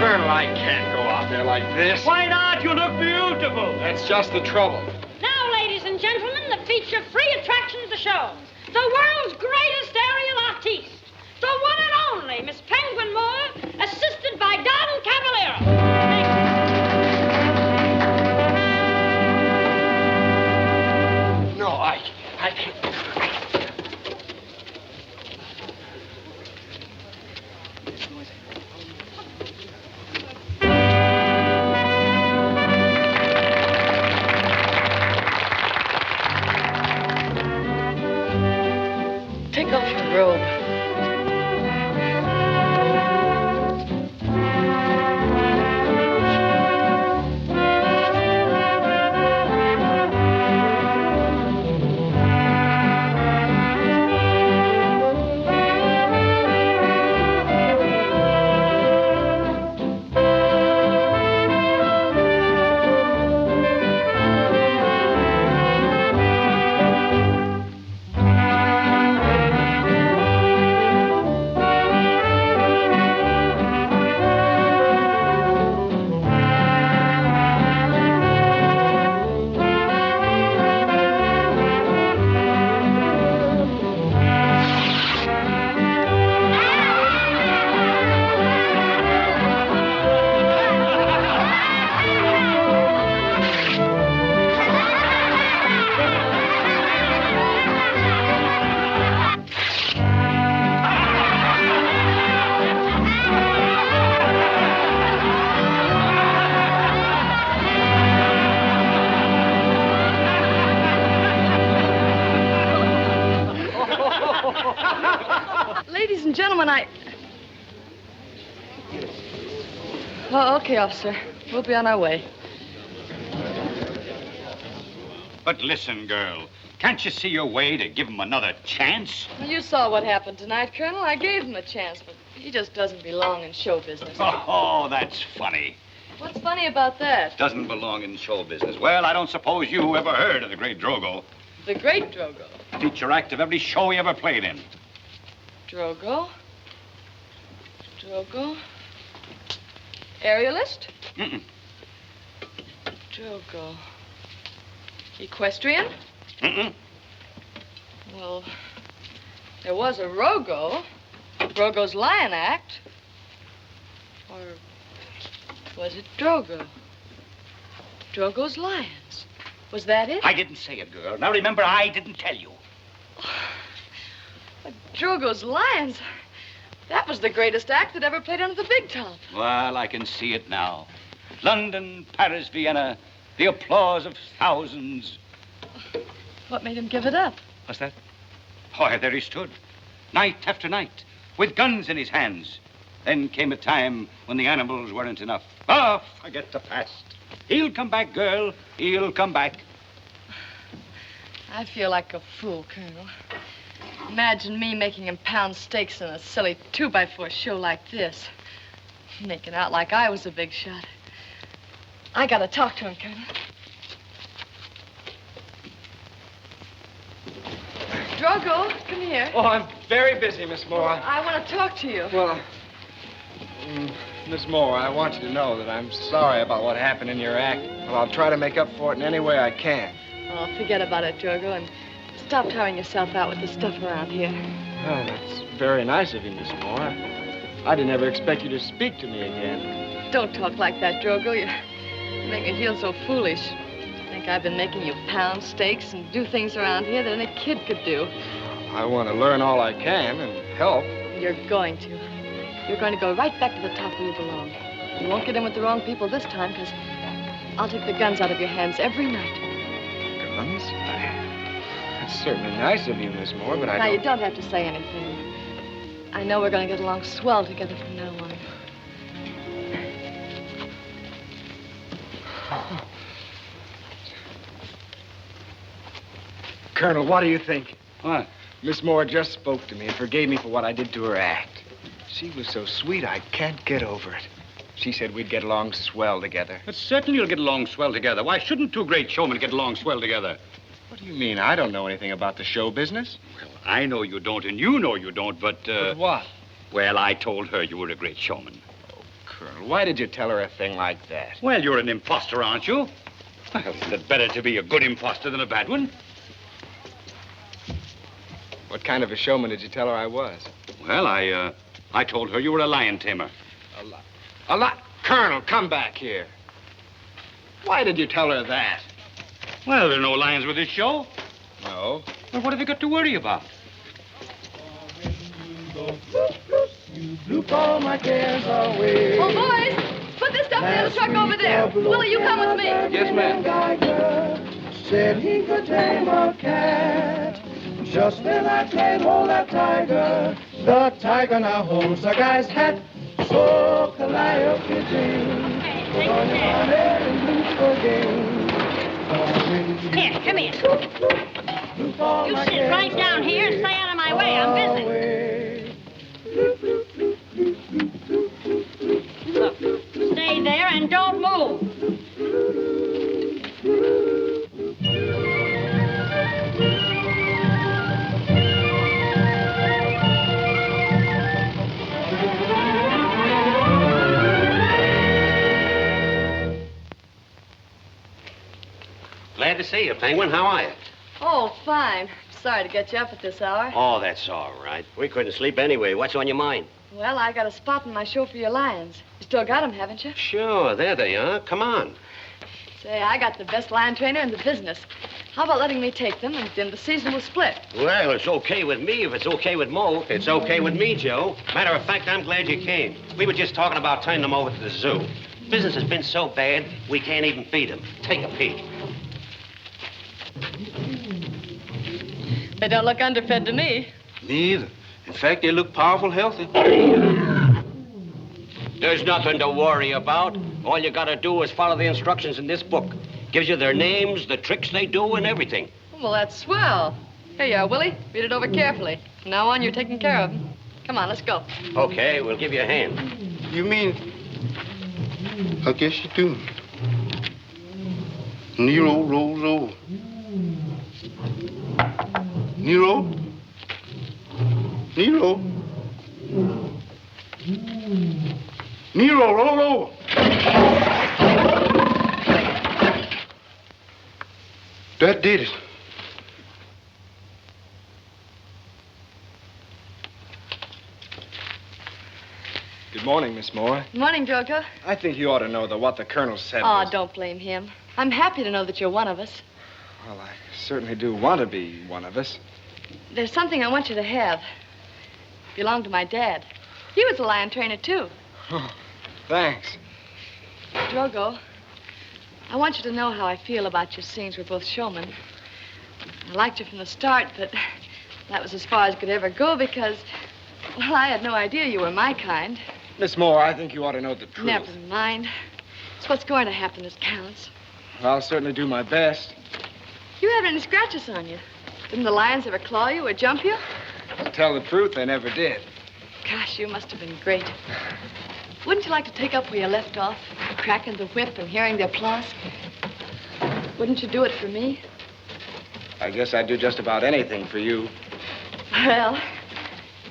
Colonel, I can't go out there like this. Why not? You look beautiful. That's just the trouble. Now, ladies and gentlemen, the feature free attraction of the show. The world's greatest aerial artiste. The one and only Miss Penguin Moore, assisted by Don Cavaliero. No, I can't. Take off your robe. Ladies and gentlemen, Oh, okay, officer. We'll be on our way. But listen, girl. Can't you see your way to give him another chance? Well, you saw what happened tonight, Colonel. I gave him a chance, but he just doesn't belong in show business. Oh, that's funny. What's funny about that? Doesn't belong in show business. Well, I don't suppose you ever heard of the great Drogo. The great Drogo. Feature act of every show he ever played in. Drogo? Drogo? Aerialist? Mm-mm. Drogo. Equestrian? Mm-mm. Well, there was a Rogo. Drogo's Lion Act. Or was it Drogo? Drogo's Lions. Was that it? I didn't say it, girl. Now remember, I didn't tell you. But Drogo's Lions. That was the greatest act that ever played under the big top. Well, I can see it now. London, Paris, Vienna, the applause of thousands. What made him give it up? What's that? Why, there he stood, night after night, with guns in his hands. Then came a time when the animals weren't enough. Oh, forget the past. He'll come back, girl. He'll come back. I feel like a fool, Colonel. Imagine me making him pound steaks in a silly 2x4 show like this. Making out like I was a big shot. I gotta talk to him, Colonel. Drogo, come here. Oh, I'm very busy, Miss Moore. I want to talk to you. Well, Miss Moore, I want you to know that I'm sorry about what happened in your act. Well, I'll try to make up for it in any way I can. Oh, forget about it, Drogo, and stop tiring yourself out with the stuff around here. Oh, that's very nice of you, Miss Moore. I didn't ever expect you to speak to me again. Don't talk like that, Drogo. You make me feel so foolish. I think I've been making you pound steaks and do things around here that any kid could do. I want to learn all I can and help. You're going to. You're going to go right back to the top where you belong. You won't get in with the wrong people this time, because I'll take the guns out of your hands every night. Guns? That's certainly nice of you, Miss Moore, but I Now, don't... you don't have to say anything. I know we're going to get along swell together from now on. Colonel, what do you think? What? Miss Moore just spoke to me and forgave me for what I did to her act. She was so sweet, I can't get over it. She said we'd get along swell together. But certainly you'll get along swell together. Why shouldn't two great showmen get along swell together? What do you mean? I don't know anything about the show business. Well, I know you don't, and you know you don't, but... But what? Well, I told her you were a great showman. Oh, Colonel, why did you tell her a thing like that? Well, you're an imposter, aren't you? Well, isn't it better to be a good imposter than a bad one? What kind of a showman did you tell her I was? Well, I told her you were a lion tamer. A lot? Colonel, come back here. Why did you tell her that? Well, there are no lions with this show. No. Well, what have you got to worry about? All my cares away. Oh, boys, put this stuff in the other truck over there. Willie, you come with me. Yes, ma'am. Said he could tame a cat. Just then I played hold that tiger. The tiger now holds the guy's hat. So Calliope Jane. Put on your bonnet and loose for game. Here, come here. You sit right down here and stay out of my way. I'm busy. Look, stay there and don't move. Glad to see you, Penguin. How are you? Oh, fine. Sorry to get you up at this hour. Oh, that's all right. We couldn't sleep anyway. What's on your mind? Well, I got a spot in my show for your lions. You still got them, haven't you? Sure, there they are. Come on. Say, I got the best lion trainer in the business. How about letting me take them, and then the season will split? Well, it's okay with me if it's okay with Mo. It's okay with me, Joe. Matter of fact, I'm glad you came. We were just talking about turning them over to the zoo. Business has been so bad, we can't even feed them. Take a peek. They don't look underfed to me. Me either. In fact, they look powerful healthy. There's nothing to worry about. All you gotta do is follow the instructions in this book. Gives you their names, the tricks they do, and everything. Well, that's swell. Here you are, Willie. Read it over carefully. From now on, you're taking care of them. Come on, let's go. Okay, we'll give you a hand. You mean... I guess you do. Nero rolls over. Nero? Nero? Nero, roll over. That did it. Good morning, Miss Moore. Morning, Drogo. I think you ought to know that what the Colonel said Oh, was... don't blame him. I'm happy to know that you're one of us. Well, I certainly do want to be one of us. There's something I want you to have. It belonged to my dad. He was a lion trainer, too. Oh, thanks. Drogo, I want you to know how I feel about your scenes with both showmen. I liked you from the start, but that was as far as could ever go because, well, I had no idea you were my kind. Miss Moore, I think you ought to know the truth. Never mind. It's what's going to happen that counts. I'll certainly do my best. You haven't any scratches on you. Didn't the lions ever claw you or jump you? To tell the truth, they never did. Gosh, you must have been great. Wouldn't you like to take up where you left off? Cracking the whip and hearing the applause? Wouldn't you do it for me? I guess I'd do just about anything for you. Well,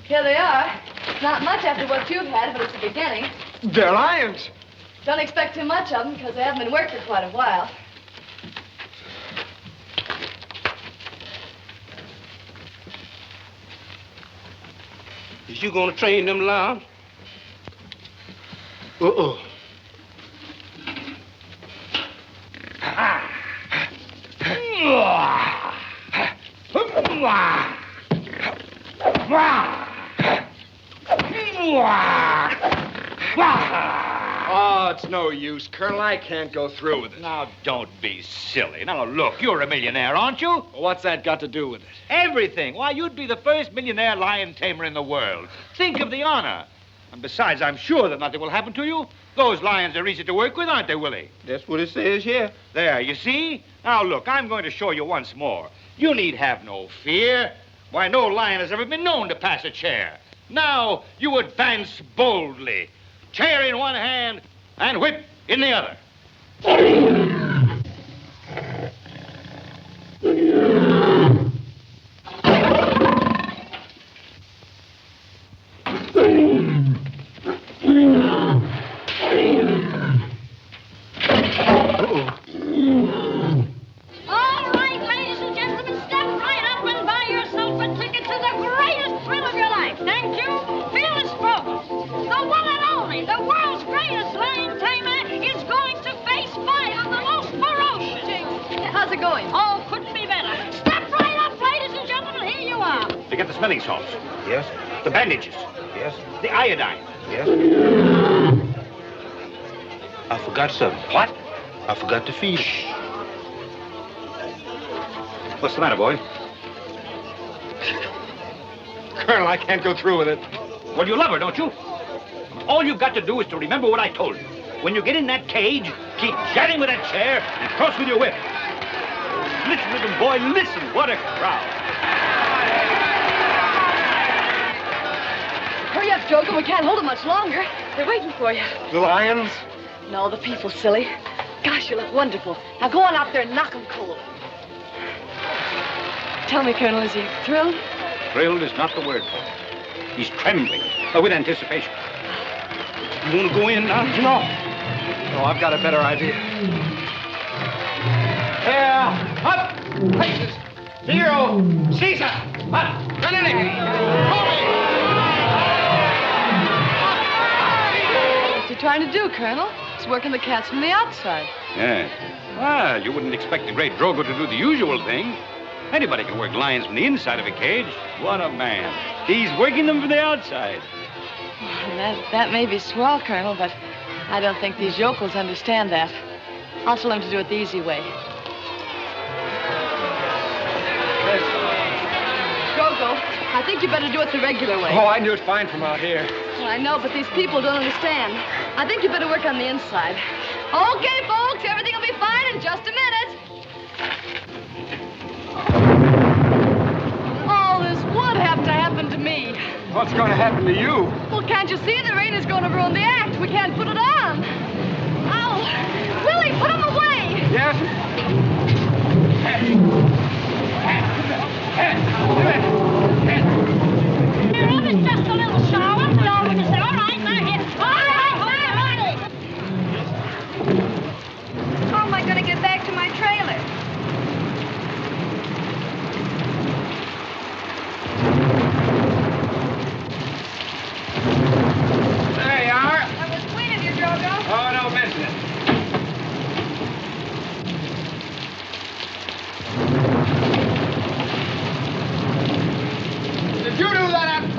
here they are. It's not much after what you've had, but it's the beginning. They're lions. Don't expect too much of them because they haven't been worked for quite a while. Is you gonna train them lions? Uh-oh. Oh, it's no use, Colonel. I can't go through with it. Now, don't be silly. Now, look, you're a millionaire, aren't you? What's that got to do with it? Everything. Why, you'd be the first millionaire lion tamer in the world. Think of the honor. And besides, I'm sure that nothing will happen to you. Those lions are easy to work with, aren't they, Willie? That's what it says here. There, you see? Now, look, I'm going to show you once more. You need have no fear. Why, no lion has ever been known to pass a chair. Now, you advance boldly. Chair in one hand and whip in the other. All right, ladies and gentlemen, step right up and buy yourself a ticket to the greatest thrill of your life. Thank you. Fearless Focus, the one and only, the world's greatest lion tamer, is going to face 5 of the most ferocious. How's it going? Oh, couldn't be better. Step right up, ladies and gentlemen. Here you are. To get the smelling salts. Yes. The bandages. Yes. The iodine. Yes. I forgot something. What? I forgot to feed him. What's the matter, boy? Colonel, I can't go through with it. Well, you love her, don't you? All you've got to do is to remember what I told you. When you get in that cage, keep jabbing with that chair and cross with your whip. Listen, little boy, listen. What a crowd. Hurry up, Drogo. We can't hold it much longer. They're waiting for you. The lions? No, the people, silly. Gosh, you look wonderful. Now go on out there and knock them cold. Tell me, Colonel, is he thrilled? Thrilled is not the word for it. He's trembling with anticipation. You want to go in now? No, I've got a better idea. Here, up, places, 0, Caesar, up, What's he trying to do, Colonel? He's working the cats from the outside. Yes. Well, you wouldn't expect the great Drogo to do the usual thing. Anybody can work lions from the inside of a cage. What a man. He's working them from the outside. That may be swell, Colonel, but I don't think these yokels understand that. I'll tell them to do it the easy way. Drogo, I think you better do it the regular way. Oh, I can do it fine from out here. Well, I know, but these people don't understand. I think you better work on the inside. Okay, folks, everything will be fine in just a minute. All this would have to happen to me. What's going to happen to you? Well, can't you see the rain is going to ruin the act? We can't put it on. Oh, Willie, put him away. Yes?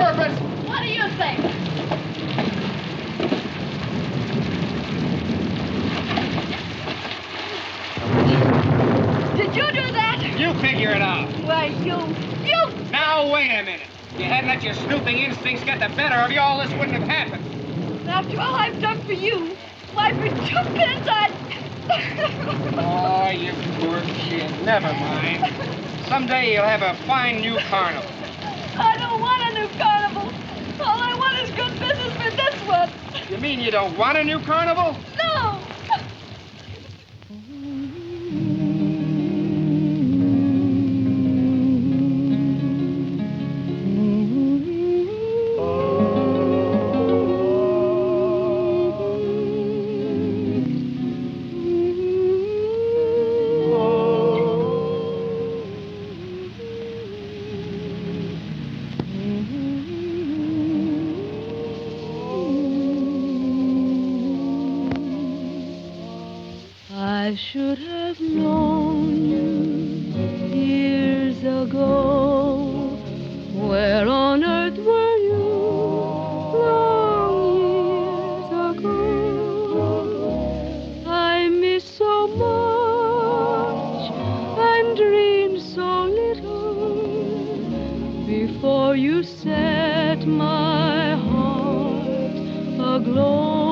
purpose. What do you think? Did you do that? You figure it out. Why, you... Now, wait a minute. If you hadn't let your snooping instincts get the better of you, all this wouldn't have happened. After all I've done for you, why, for 2 pence Oh, you poor kid. Never mind. Someday you'll have a fine new carnival. I don't want a new carnival. All I want is good business for this one. You mean you don't want a new carnival? No. I should have known you years ago. Where on earth were you long years ago? I miss so much and dreamed so little before you set my heart aglow.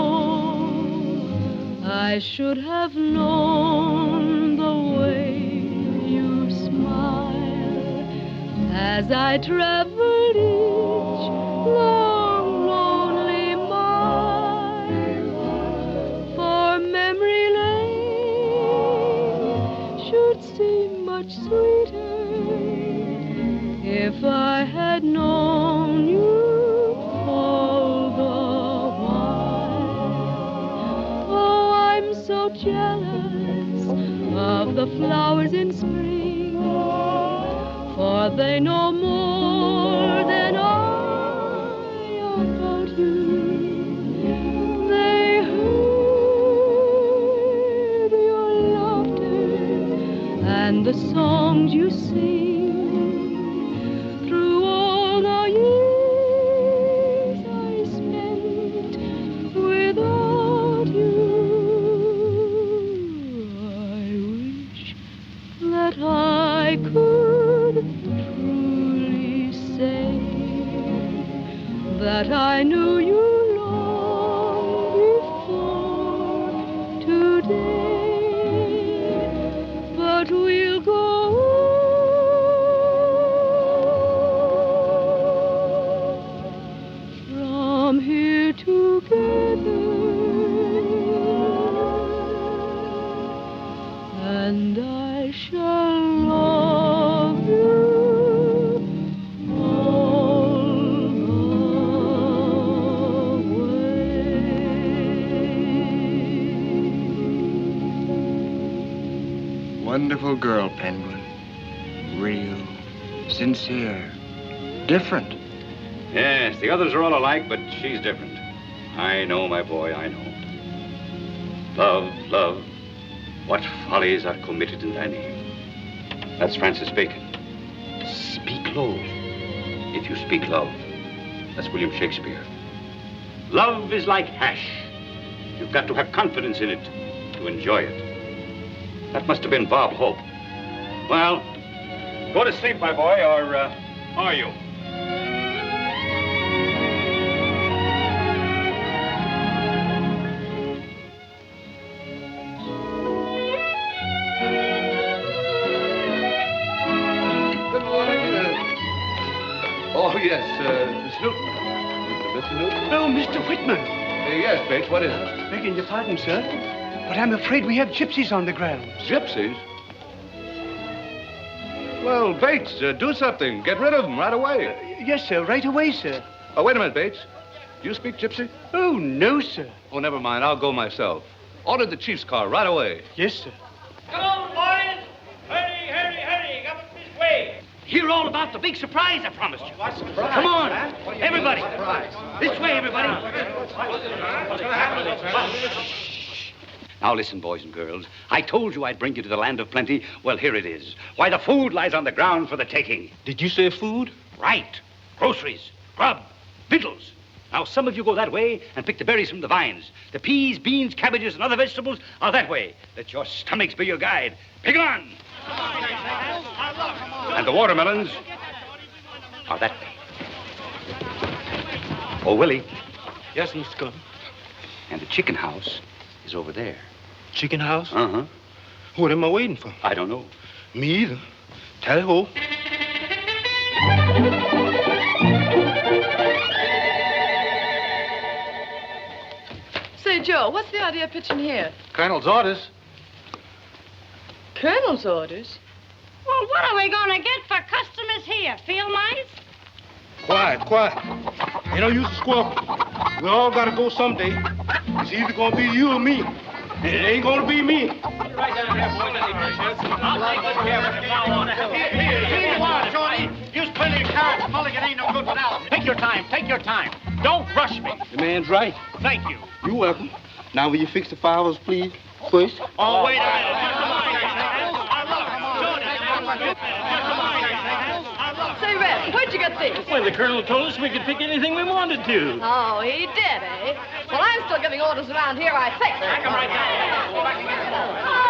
I should have known the way you smile as I traveled each long, lonely mile. For memory lane should seem much sweeter if I had known you all the so jealous of the flowers in spring, for they know more than I about you. They heard your laughter and the songs you sing through all the years I spent without you. I could truly say that I knew you long before today, but we'll go from here together, and I shall love you all the way. Wonderful girl, Penguin. Real, sincere, different. Yes, the others are all alike, but she's different. I know, my boy, I know. Love, love, what follies are committed in thy name. That's Francis Bacon. Speak low. If you speak love, that's William Shakespeare. Love is like hash. You've got to have confidence in it to enjoy it. That must have been Bob Hope. Well, go to sleep, my boy, or are you? Oh, yes, Newton. Mr. Newton? Oh, Mr. Whitman. Yes, Bates, what is it? Begging your pardon, sir, but I'm afraid we have gypsies on the grounds. Gypsies? Well, Bates, do something. Get rid of them right away. Yes, sir, right away, sir. Oh, wait a minute, Bates. Do you speak gypsy? Oh, no, sir. Oh, never mind. I'll go myself. Order the chief's car right away. Yes, sir. Come on, boys. Hurry, hurry, hurry. Come this way. Hear all about the big surprise I promised you. What surprise? Come on, everybody. This way, everybody. Now listen, boys and girls. I told you I'd bring you to the land of plenty. Well, here it is. Why, the food lies on the ground for the taking. Did you say food? Right. Groceries. grub, victuals. Now, some of you go that way and pick the berries from the vines. The peas, beans, cabbages, and other vegetables are that way. Let your stomachs be your guide. Pick on! And the watermelons are that way. Oh, Willie. Yes, Mr. Cullen. And the chicken house is over there. Chicken house? Uh-huh. What am I waiting for? I don't know. Me either. Tally-ho. Say, Joe, what's the idea of pitching here? Colonel's orders. Colonel's orders? Well, what are we going to get for customers here? Field mice? Quiet, quiet. Ain't no use to squawk. We all gotta go someday. It's either gonna be you or me. And it ain't gonna be me. Right down here, boy. I'll take good care of it if I want to help. Here you are, Shorty. Use plenty of carrots. Mulligan ain't no good without them. Take your time. Take your time. Don't rush me. The man's right. Thank you. You're welcome. Now, will you fix the flowers, please? First. Oh, wait a minute. Say, Red, where'd you get these? Well, the Colonel told us we could pick anything we wanted to. Oh, he did, eh? Well, I'm still giving orders around here, I think. I come right down.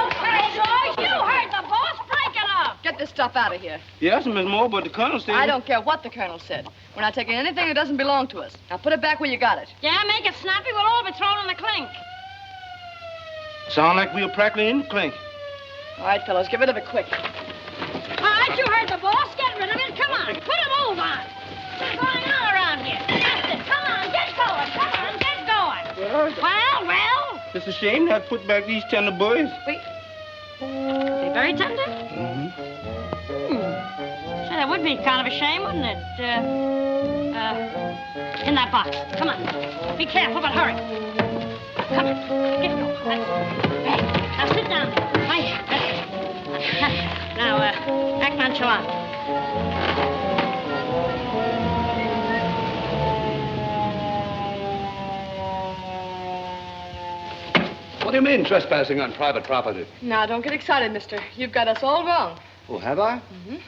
Okay, George, you heard the boss. Break it up. Get this stuff out of here. Yes, Miss Moore, but the Colonel said... I don't care what the Colonel said. We're not taking anything that doesn't belong to us. Now, put it back where you got it. Yeah, make it snappy. We'll all be thrown in the clink. Sound like we were practically in the clink. All right, fellows, get rid of it quick. All right, you heard the boss. Get rid of it. Come on. Put a move on. What's going on around here? That's it. Come on, get going. Come on, get going. Well. It's a shame to have to put back these tender boys. Wait. Are they very tender? Mm-hmm. Say, that would be kind of a shame, wouldn't it? In that box. Come on. Be careful, but hurry. Come on. Get going. Hey, now sit down. Right here. Now, act nonchalant. What do you mean, trespassing on private property? Now, don't get excited, mister. You've got us all wrong. Oh, have I? Mm-hmm.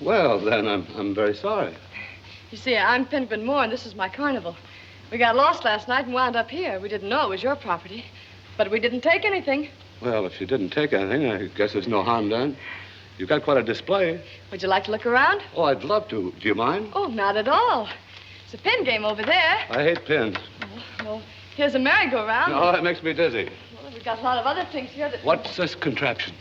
Well, then, I'm very sorry. You see, I'm Penguin Moore, and this is my carnival. We got lost last night and wound up here. We didn't know it was your property, but we didn't take anything. Well, if you didn't take anything, I guess there's no harm done. You've got quite a display. Would you like to look around? Oh, I'd love to. Do you mind? Oh, not at all. It's a pin game over there. I hate pins. Well, here's a merry-go-round. Oh, that makes me dizzy. Well, we've got a lot of other things here that... What's this contraption?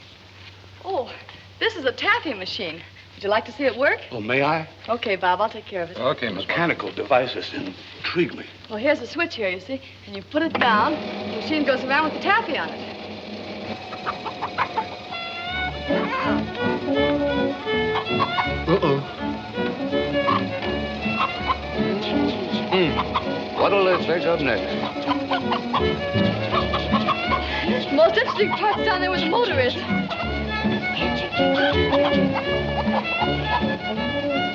Oh, this is a taffy machine. Would you like to see it work? Oh, may I? Okay, Bob, I'll take care of it. Okay, mechanical devices intrigue me. Well, here's the switch here, you see. And you put it down, the machine goes around with the taffy on it. Uh-oh. What'll they fetch up next? The most interesting part's down there where the motor is.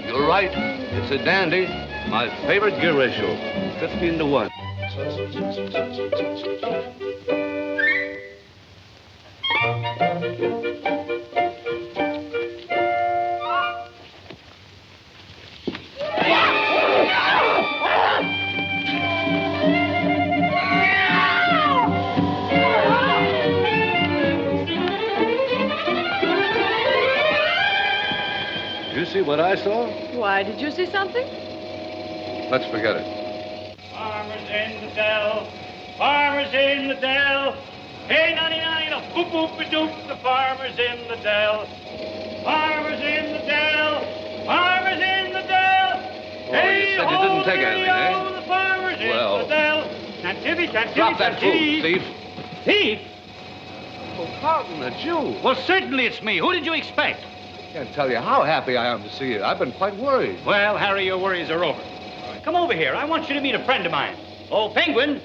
You're right. It's a dandy. My favorite gear ratio, 15-1. Did you see what I saw? Why, did you see something? Let's forget it. Farmers in the dell. Farmers in the dell. Hey, 99, a boop boop a doop. The farmers in the dell. Farmers in the dell. Farmers in the dell. Oh, you said you didn't take anything, eh? The farmers Well, in the dell. Tantivy, tantivy, drop that fool, thief. Thief? Oh, Carlton, it's you. Well, certainly it's me. Who did you expect? I can't tell you how happy I am to see you. I've been quite worried. Well, Harry, your worries are over. Come over here. I want you to meet a friend of mine. Oh, Penguin.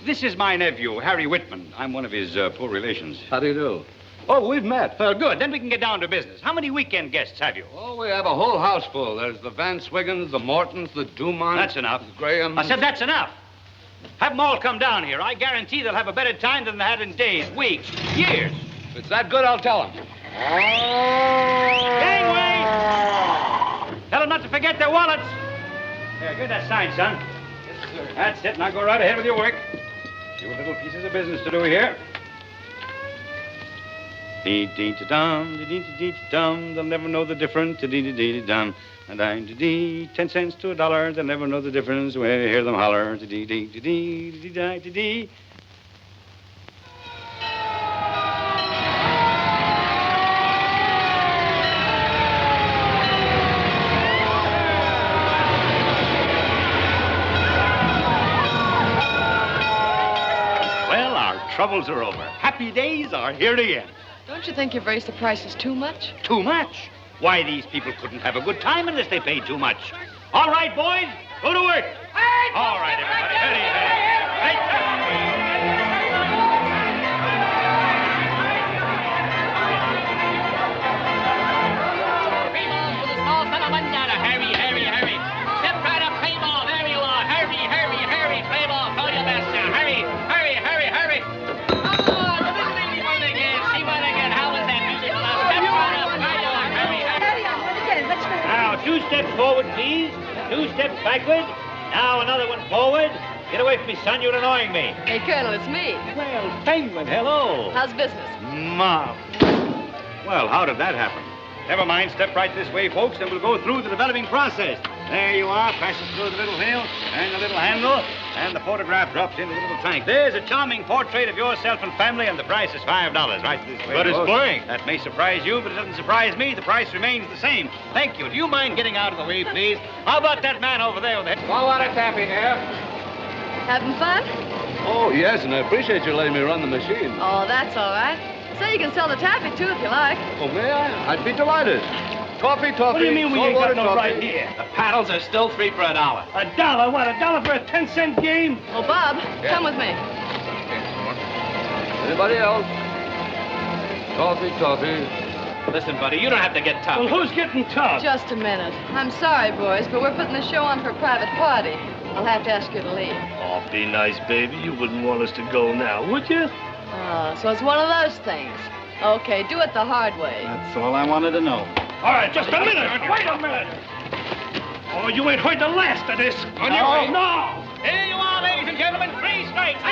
This is my nephew, Harry Whitman. I'm one of his poor relations. How do you do? Oh, we've met. Good. Then we can get down to business. How many weekend guests have you? Oh, we have a whole house full. There's the Van Swiggins, the Mortons, the Dumonts. That's enough. The Grahams. I said that's enough. Have them all come down here. I guarantee they'll have a better time than they had in days, weeks, years. If it's that good, I'll tell them. Gangway! Tell them not to forget their wallets. There, give that sign, son. Yes, sir. That's it. Now go right ahead with your work. Few little pieces of business to do here. Dee-dee-da-dum, dee-dee-dee-dum, they'll never know the difference. Dee-dee-dee-dum, dee-dee-dee, 10 cents to $1, they'll never know the difference when you hear them holler. Dee-dee-dee-dee-dee-dee-dee. Well, our troubles are over. Happy days are here again. Don't you think you've raised the prices too much? Too much? Why, these people couldn't have a good time unless they paid too much. All right, boys, go to work. All right, everybody, Hurry, hurry, hurry. Step right up, play ball. There you are. Hurry, hurry, hurry. Play ball. Throw your best now. Hurry, hurry, hurry, hurry. Now, 2 steps forward, please. 2 steps backward. Now, another one forward. Get away from me, son. You're annoying me. Hey, Colonel, it's me. Well, Penguin, hello. How's business? Mom. Well, how did that happen? Never mind. Step right this way, folks, and we'll go through the developing process. There you are. Passes through the little wheel and the little handle, and the photograph drops into the little tank. There's a charming portrait of yourself and family, and the price is $5. Right this way. But it's folks. blank. That may surprise you, but it doesn't surprise me. The price remains the same. Thank you. Do you mind getting out of the way, please? How about that man over there with the... Well, what a tappy here. Having fun? Oh, yes, and I appreciate you letting me run the machine. Oh, that's all right. Say you can sell the taffy, too, if you like. Oh, may I? I'd be delighted. Toffee. What do you mean we ain't got no toffee. right here? The paddles are still 3 for $1. $1? What, $1 for a 10-cent game? Oh, Bob, come with me. Anybody else? Toffee. Listen, buddy, you don't have to get tough. Well, who's getting tough? Just a minute. I'm sorry, boys, but we're putting the show on for a private party. I'll have to ask you to leave. Oh, be nice, baby. You wouldn't want us to go now, would you? Oh, so it's one of those things. Okay, do it the hard way. That's all I wanted to know. All right, just a minute. Wait a minute. Oh, you ain't heard the last of this. On your way. No. Here you are, ladies and gentlemen. 3 strikes. $1. $1.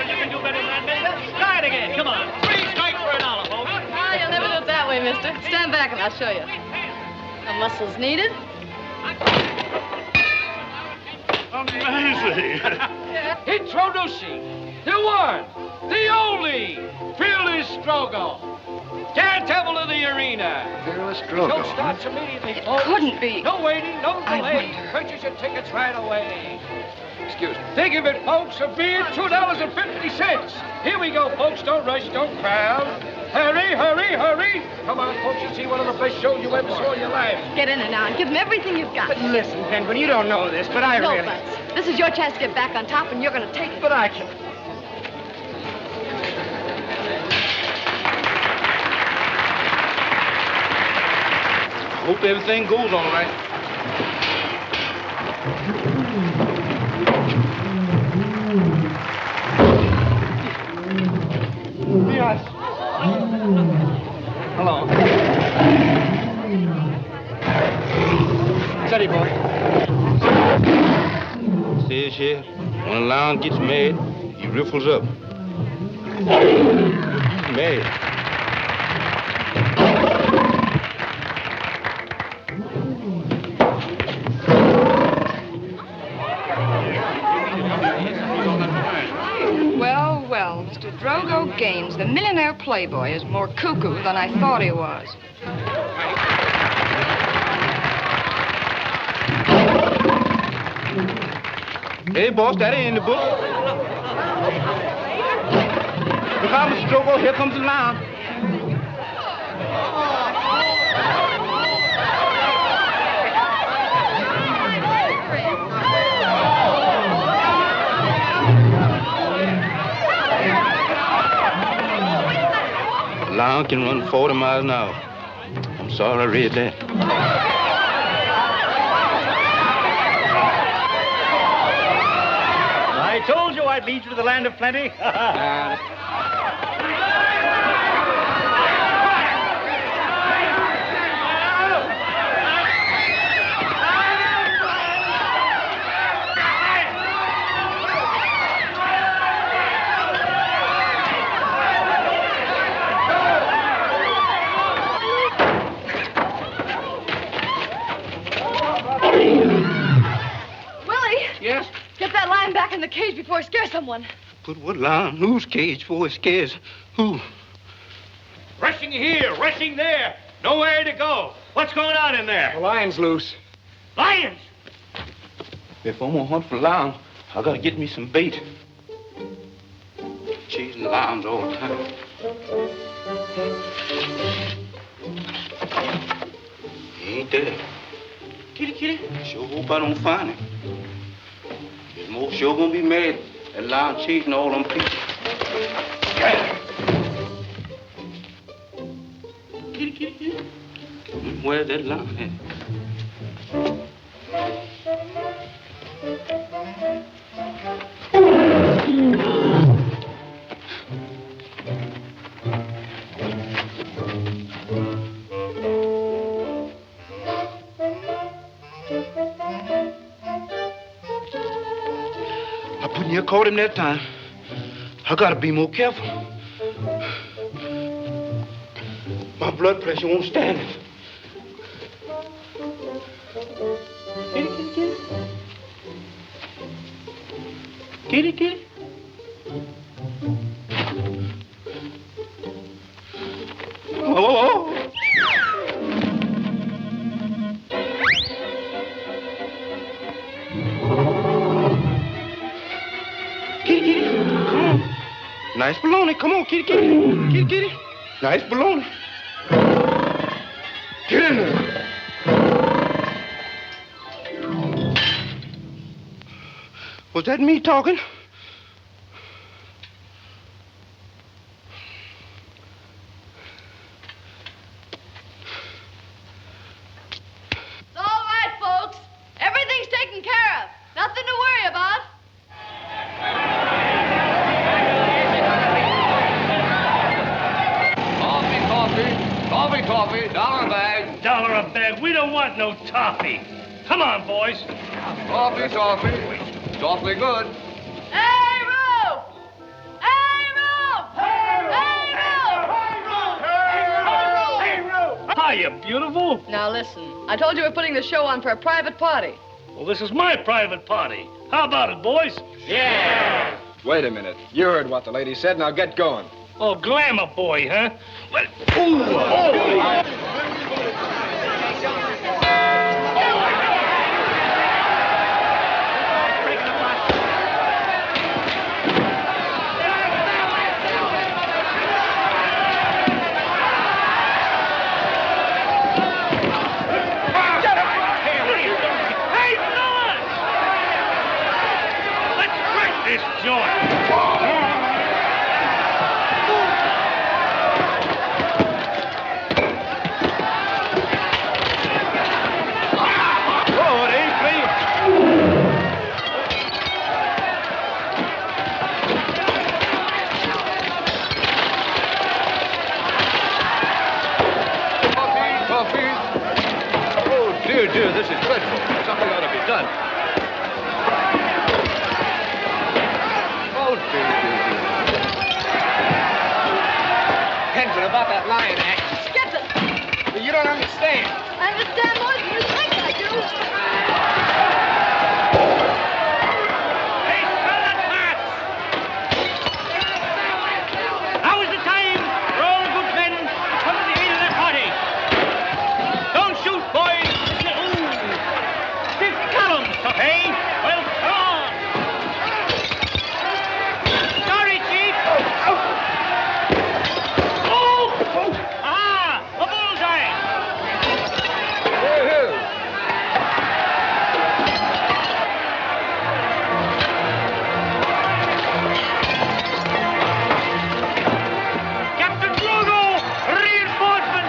You can do better than that, baby. Try it again. Come on. 3 strikes for $1, folks. Ah, you'll never do it that way, mister. Stand back and I'll show you. No muscles needed. Amazing. Introducing the one, the only, Fearless Drogo. Daredevil of the arena. Fearless Show Drogo. starts immediately, It folks. couldn't be. No waiting, no I delay. wonder. Purchase your tickets right away. Excuse me. Think of it, folks, a beer, $2.50. Here we go, folks. Don't rush, don't crowd. Hurry, hurry, hurry. Come on, folks, you see one of the best shows you ever saw in your life. Get in there now and give them everything you've got. But listen, Penguin, you don't know this, but I no, really... Butts. This is your chance to get back on top, and you're going to take it. But I can... Hope everything goes all right. Yes. Hello. Steady, boy. Says here, when a lion gets mad, he riffles up. Mad. Well, Mr. Drogo Gaines, the millionaire playboy, is more cuckoo than I thought he was. Hey, boss, that ain't in the book. Look out, Mr. Drogo, here comes the lion. Lion can run 40 miles an hour. I'm sorry I read that. I told you I'd lead you to the land of plenty. someone. Put what lion? Whose cage for it scares? Who? Rushing here, rushing there. Nowhere to go. What's going on in there? The lion's loose. Lions! If I'm gonna hunt for lion, I gotta get me some bait. Chasing lions all the time. He ain't there. Kitty, kitty. Sure hope I don't find him. There's more sure gonna be mad at lion chasing all them people. Kitty, kitty, kitty. Where's that lion at? I put near caught him that time. I gotta be more careful. My blood pressure won't stand it. Kitty, kitty. Oh. Kitty, kitty. Come on. Nice baloney. Come on, kitty, kitty. Kitty, kitty. Nice baloney. Get in there. Was that me talking? It's all right, folks. Everything's taken care of. Nothing to worry about. Coffee, $1 a bag. $1 a bag. We don't want no toffee. Come on, boys. Toffee. It's awfully good. Hey, Roo! Hey, Roo! Hey, Roo! Hiya, beautiful. Now listen, I told you we're putting the show on for a private party. Well, this is my private party. How about it, boys? Yeah! Wait a minute. You heard what the lady said. Now get going. Oh, glamour boy, huh? Well, this joint. Dear, this is dreadful. Something ought to be done. Oh, dear. Henson, about that lion act. Skip it. You don't understand. I understand more than you think I do. Now is the time for all good men to come to the aid of their party. Don't shoot, boys. Stiff columns, hey? Well, come on. Sorry, Chief. Oh! Ah, a bullseye. Captain Drogo, reinforcement.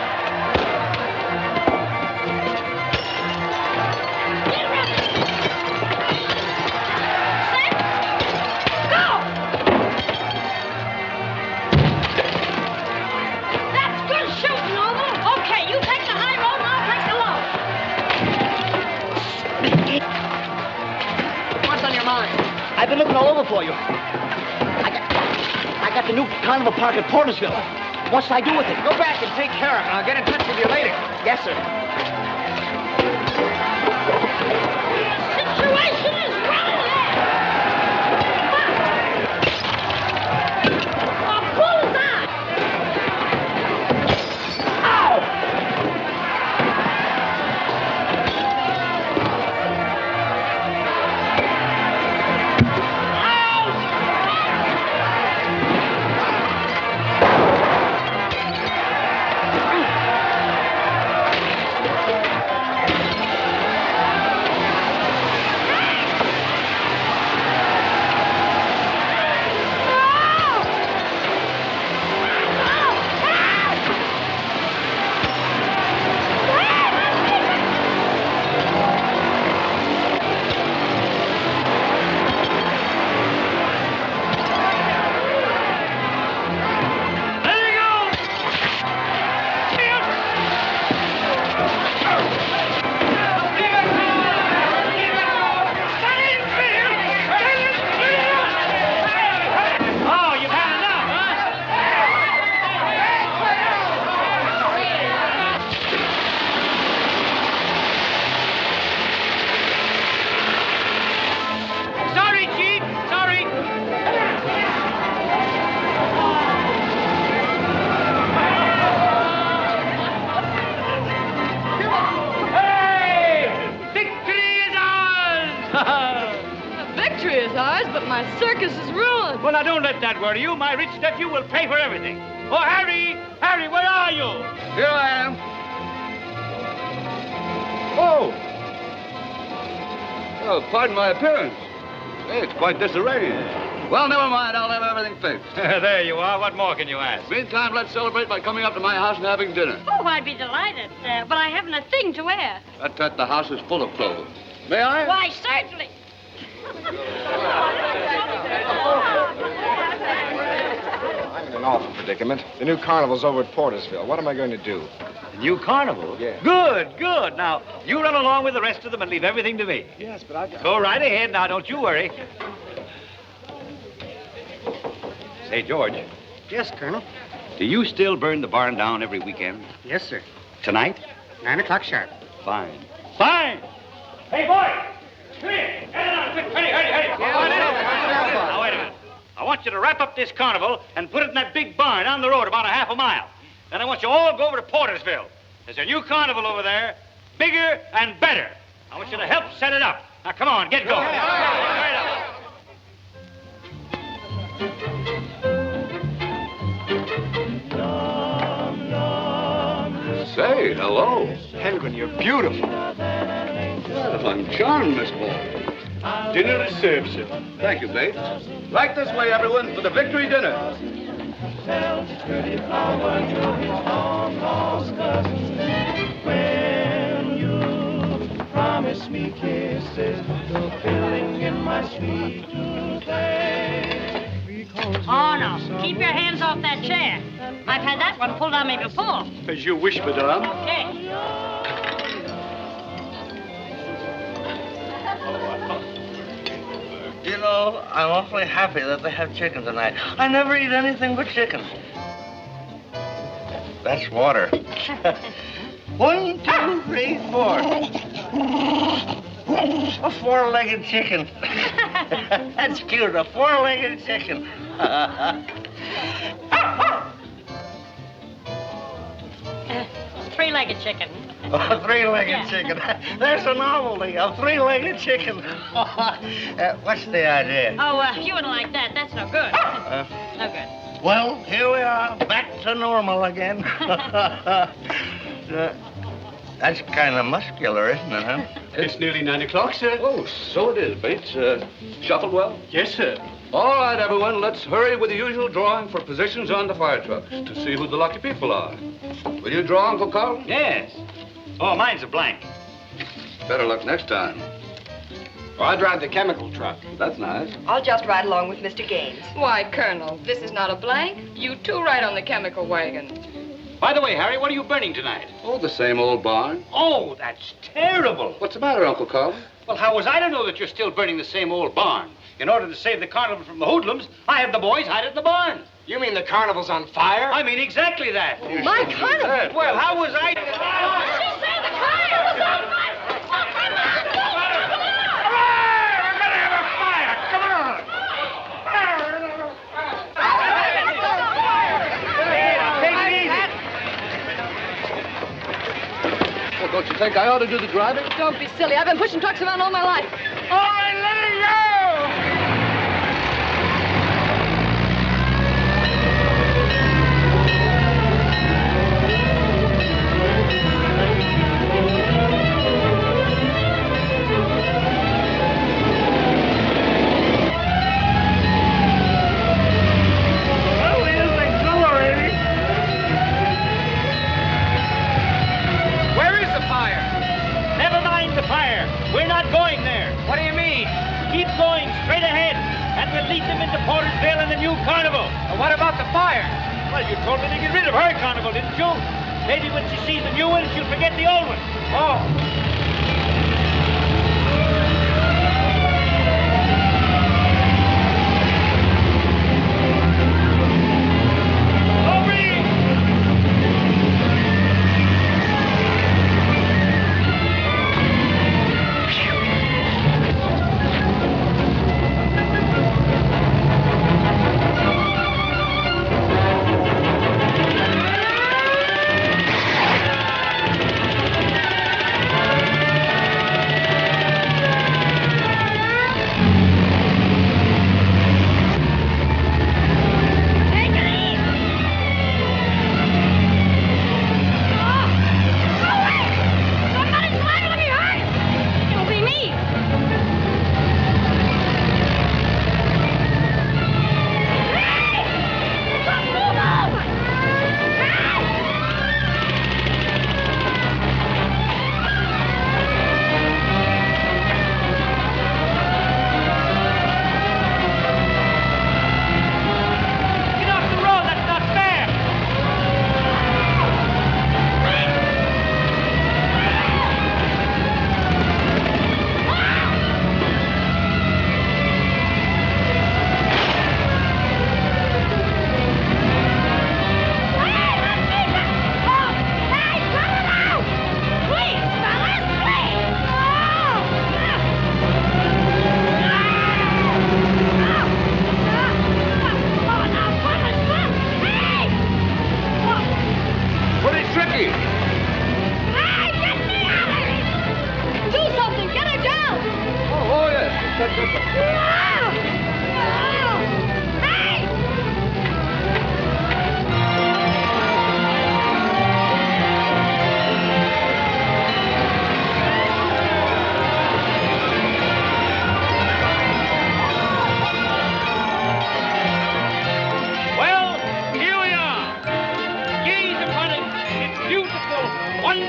That's good shooting, Noble. Okay, you take the high road and I'll take the low. What's on your mind? I've been looking all over for you. I got the new carnival park at Portersville. What should I do with it? Go back and take care of it. I'll get in touch with you later. Yes, sir. Situation is wrong there. my circus is ruined. Well, now, don't let that worry you. My rich nephew will pay for everything. Oh, Harry! Harry, where are you? Here I am. Oh! Oh, pardon my appearance. Hey, it's quite disarranged. Well, never mind. I'll have everything fixed. There you are. What more can you ask? Meantime, let's celebrate by coming up to my house and having dinner. Oh, I'd be delighted. But I haven't a thing to wear. The house is full of clothes. May I? Why, certainly. I'm in an awful predicament. The new carnival's over at Portersville. What am I going to do? The new carnival? Yeah. Good, good. Now, you run along with the rest of them and leave everything to me. Yes, but I've got... Go right ahead now. Don't you worry. Say, George. Yes, Colonel. Do you still burn the barn down every weekend? Yes, sir. Tonight? 9 o'clock sharp. Fine. Fine! Hey, boy! Come here! Get it on, quick! Hurry! Now, wait a minute. I want you to wrap up this carnival and put it in that big barn down the road about a half a mile. Then I want you all to go over to Portersville. There's a new carnival over there, bigger and better. I want you to help set it up. Now, come on, get going. Right up. Say, hello. Penguin, you're beautiful. Well, I'm charmed, Miss Ball. Dinner is served, sir. Thank you, Bates. Right this way, everyone, for the victory dinner. When you promise me kisses, the feeling in my sweet today. Oh, no. Keep your hands off that chair. I've had that one pulled on me before. As you wish, madame. Okay. You know, I'm awfully happy that they have chicken tonight. I never eat anything but chicken. That's water. 1, 2, 3, 4. A four-legged chicken. That's cute, a four-legged chicken. Three-legged chicken. A three-legged chicken. There's a novelty, a three-legged chicken. What's the idea? Oh, you wouldn't like that. That's no good. No good. Well, here we are, back to normal again. That's kind of muscular, isn't it, huh? It's nearly 9 o'clock, sir. Oh, so it is, Bates. Shuffled well? Yes, sir. All right, everyone, let's hurry with the usual drawing for positions on the fire trucks to see who the lucky people are. Will you draw, Uncle Carl? Yes. Oh, mine's a blank. Better luck next time. Well, I'd drive the chemical truck. That's nice. I'll just ride along with Mr. Gaines. Why, Colonel, this is not a blank. You too ride on the chemical wagon. By the way, Harry, what are you burning tonight? Oh, the same old barn. Oh, that's terrible. What's the matter, Uncle Carl? Well, how was I to know that you're still burning the same old barn? In order to save the carnival from the hoodlums, I have the boys hide it in the barn. You mean the carnival's on fire? I mean exactly that. My carnival? Well, how was I... She said the fire was on fire! Well, don't you think I ought to do the driving? Don't be silly. I've been pushing trucks around all my life. All right, let it go! We're not going there. What do you mean? Keep going straight ahead, and we'll lead them into Portersville and the new carnival. And what about the fire? Well, you told me to get rid of her carnival, didn't you? Maybe when she sees the new one, she'll forget the old one. Oh.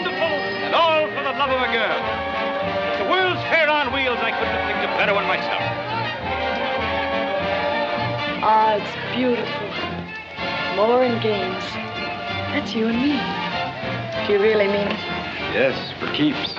wonderful, and all for the love of a girl. It's the World's Fair on wheels. I couldn't have picked a better one myself. Ah, it's beautiful. More and games. That's you and me. Do you really mean it? Yes, for keeps.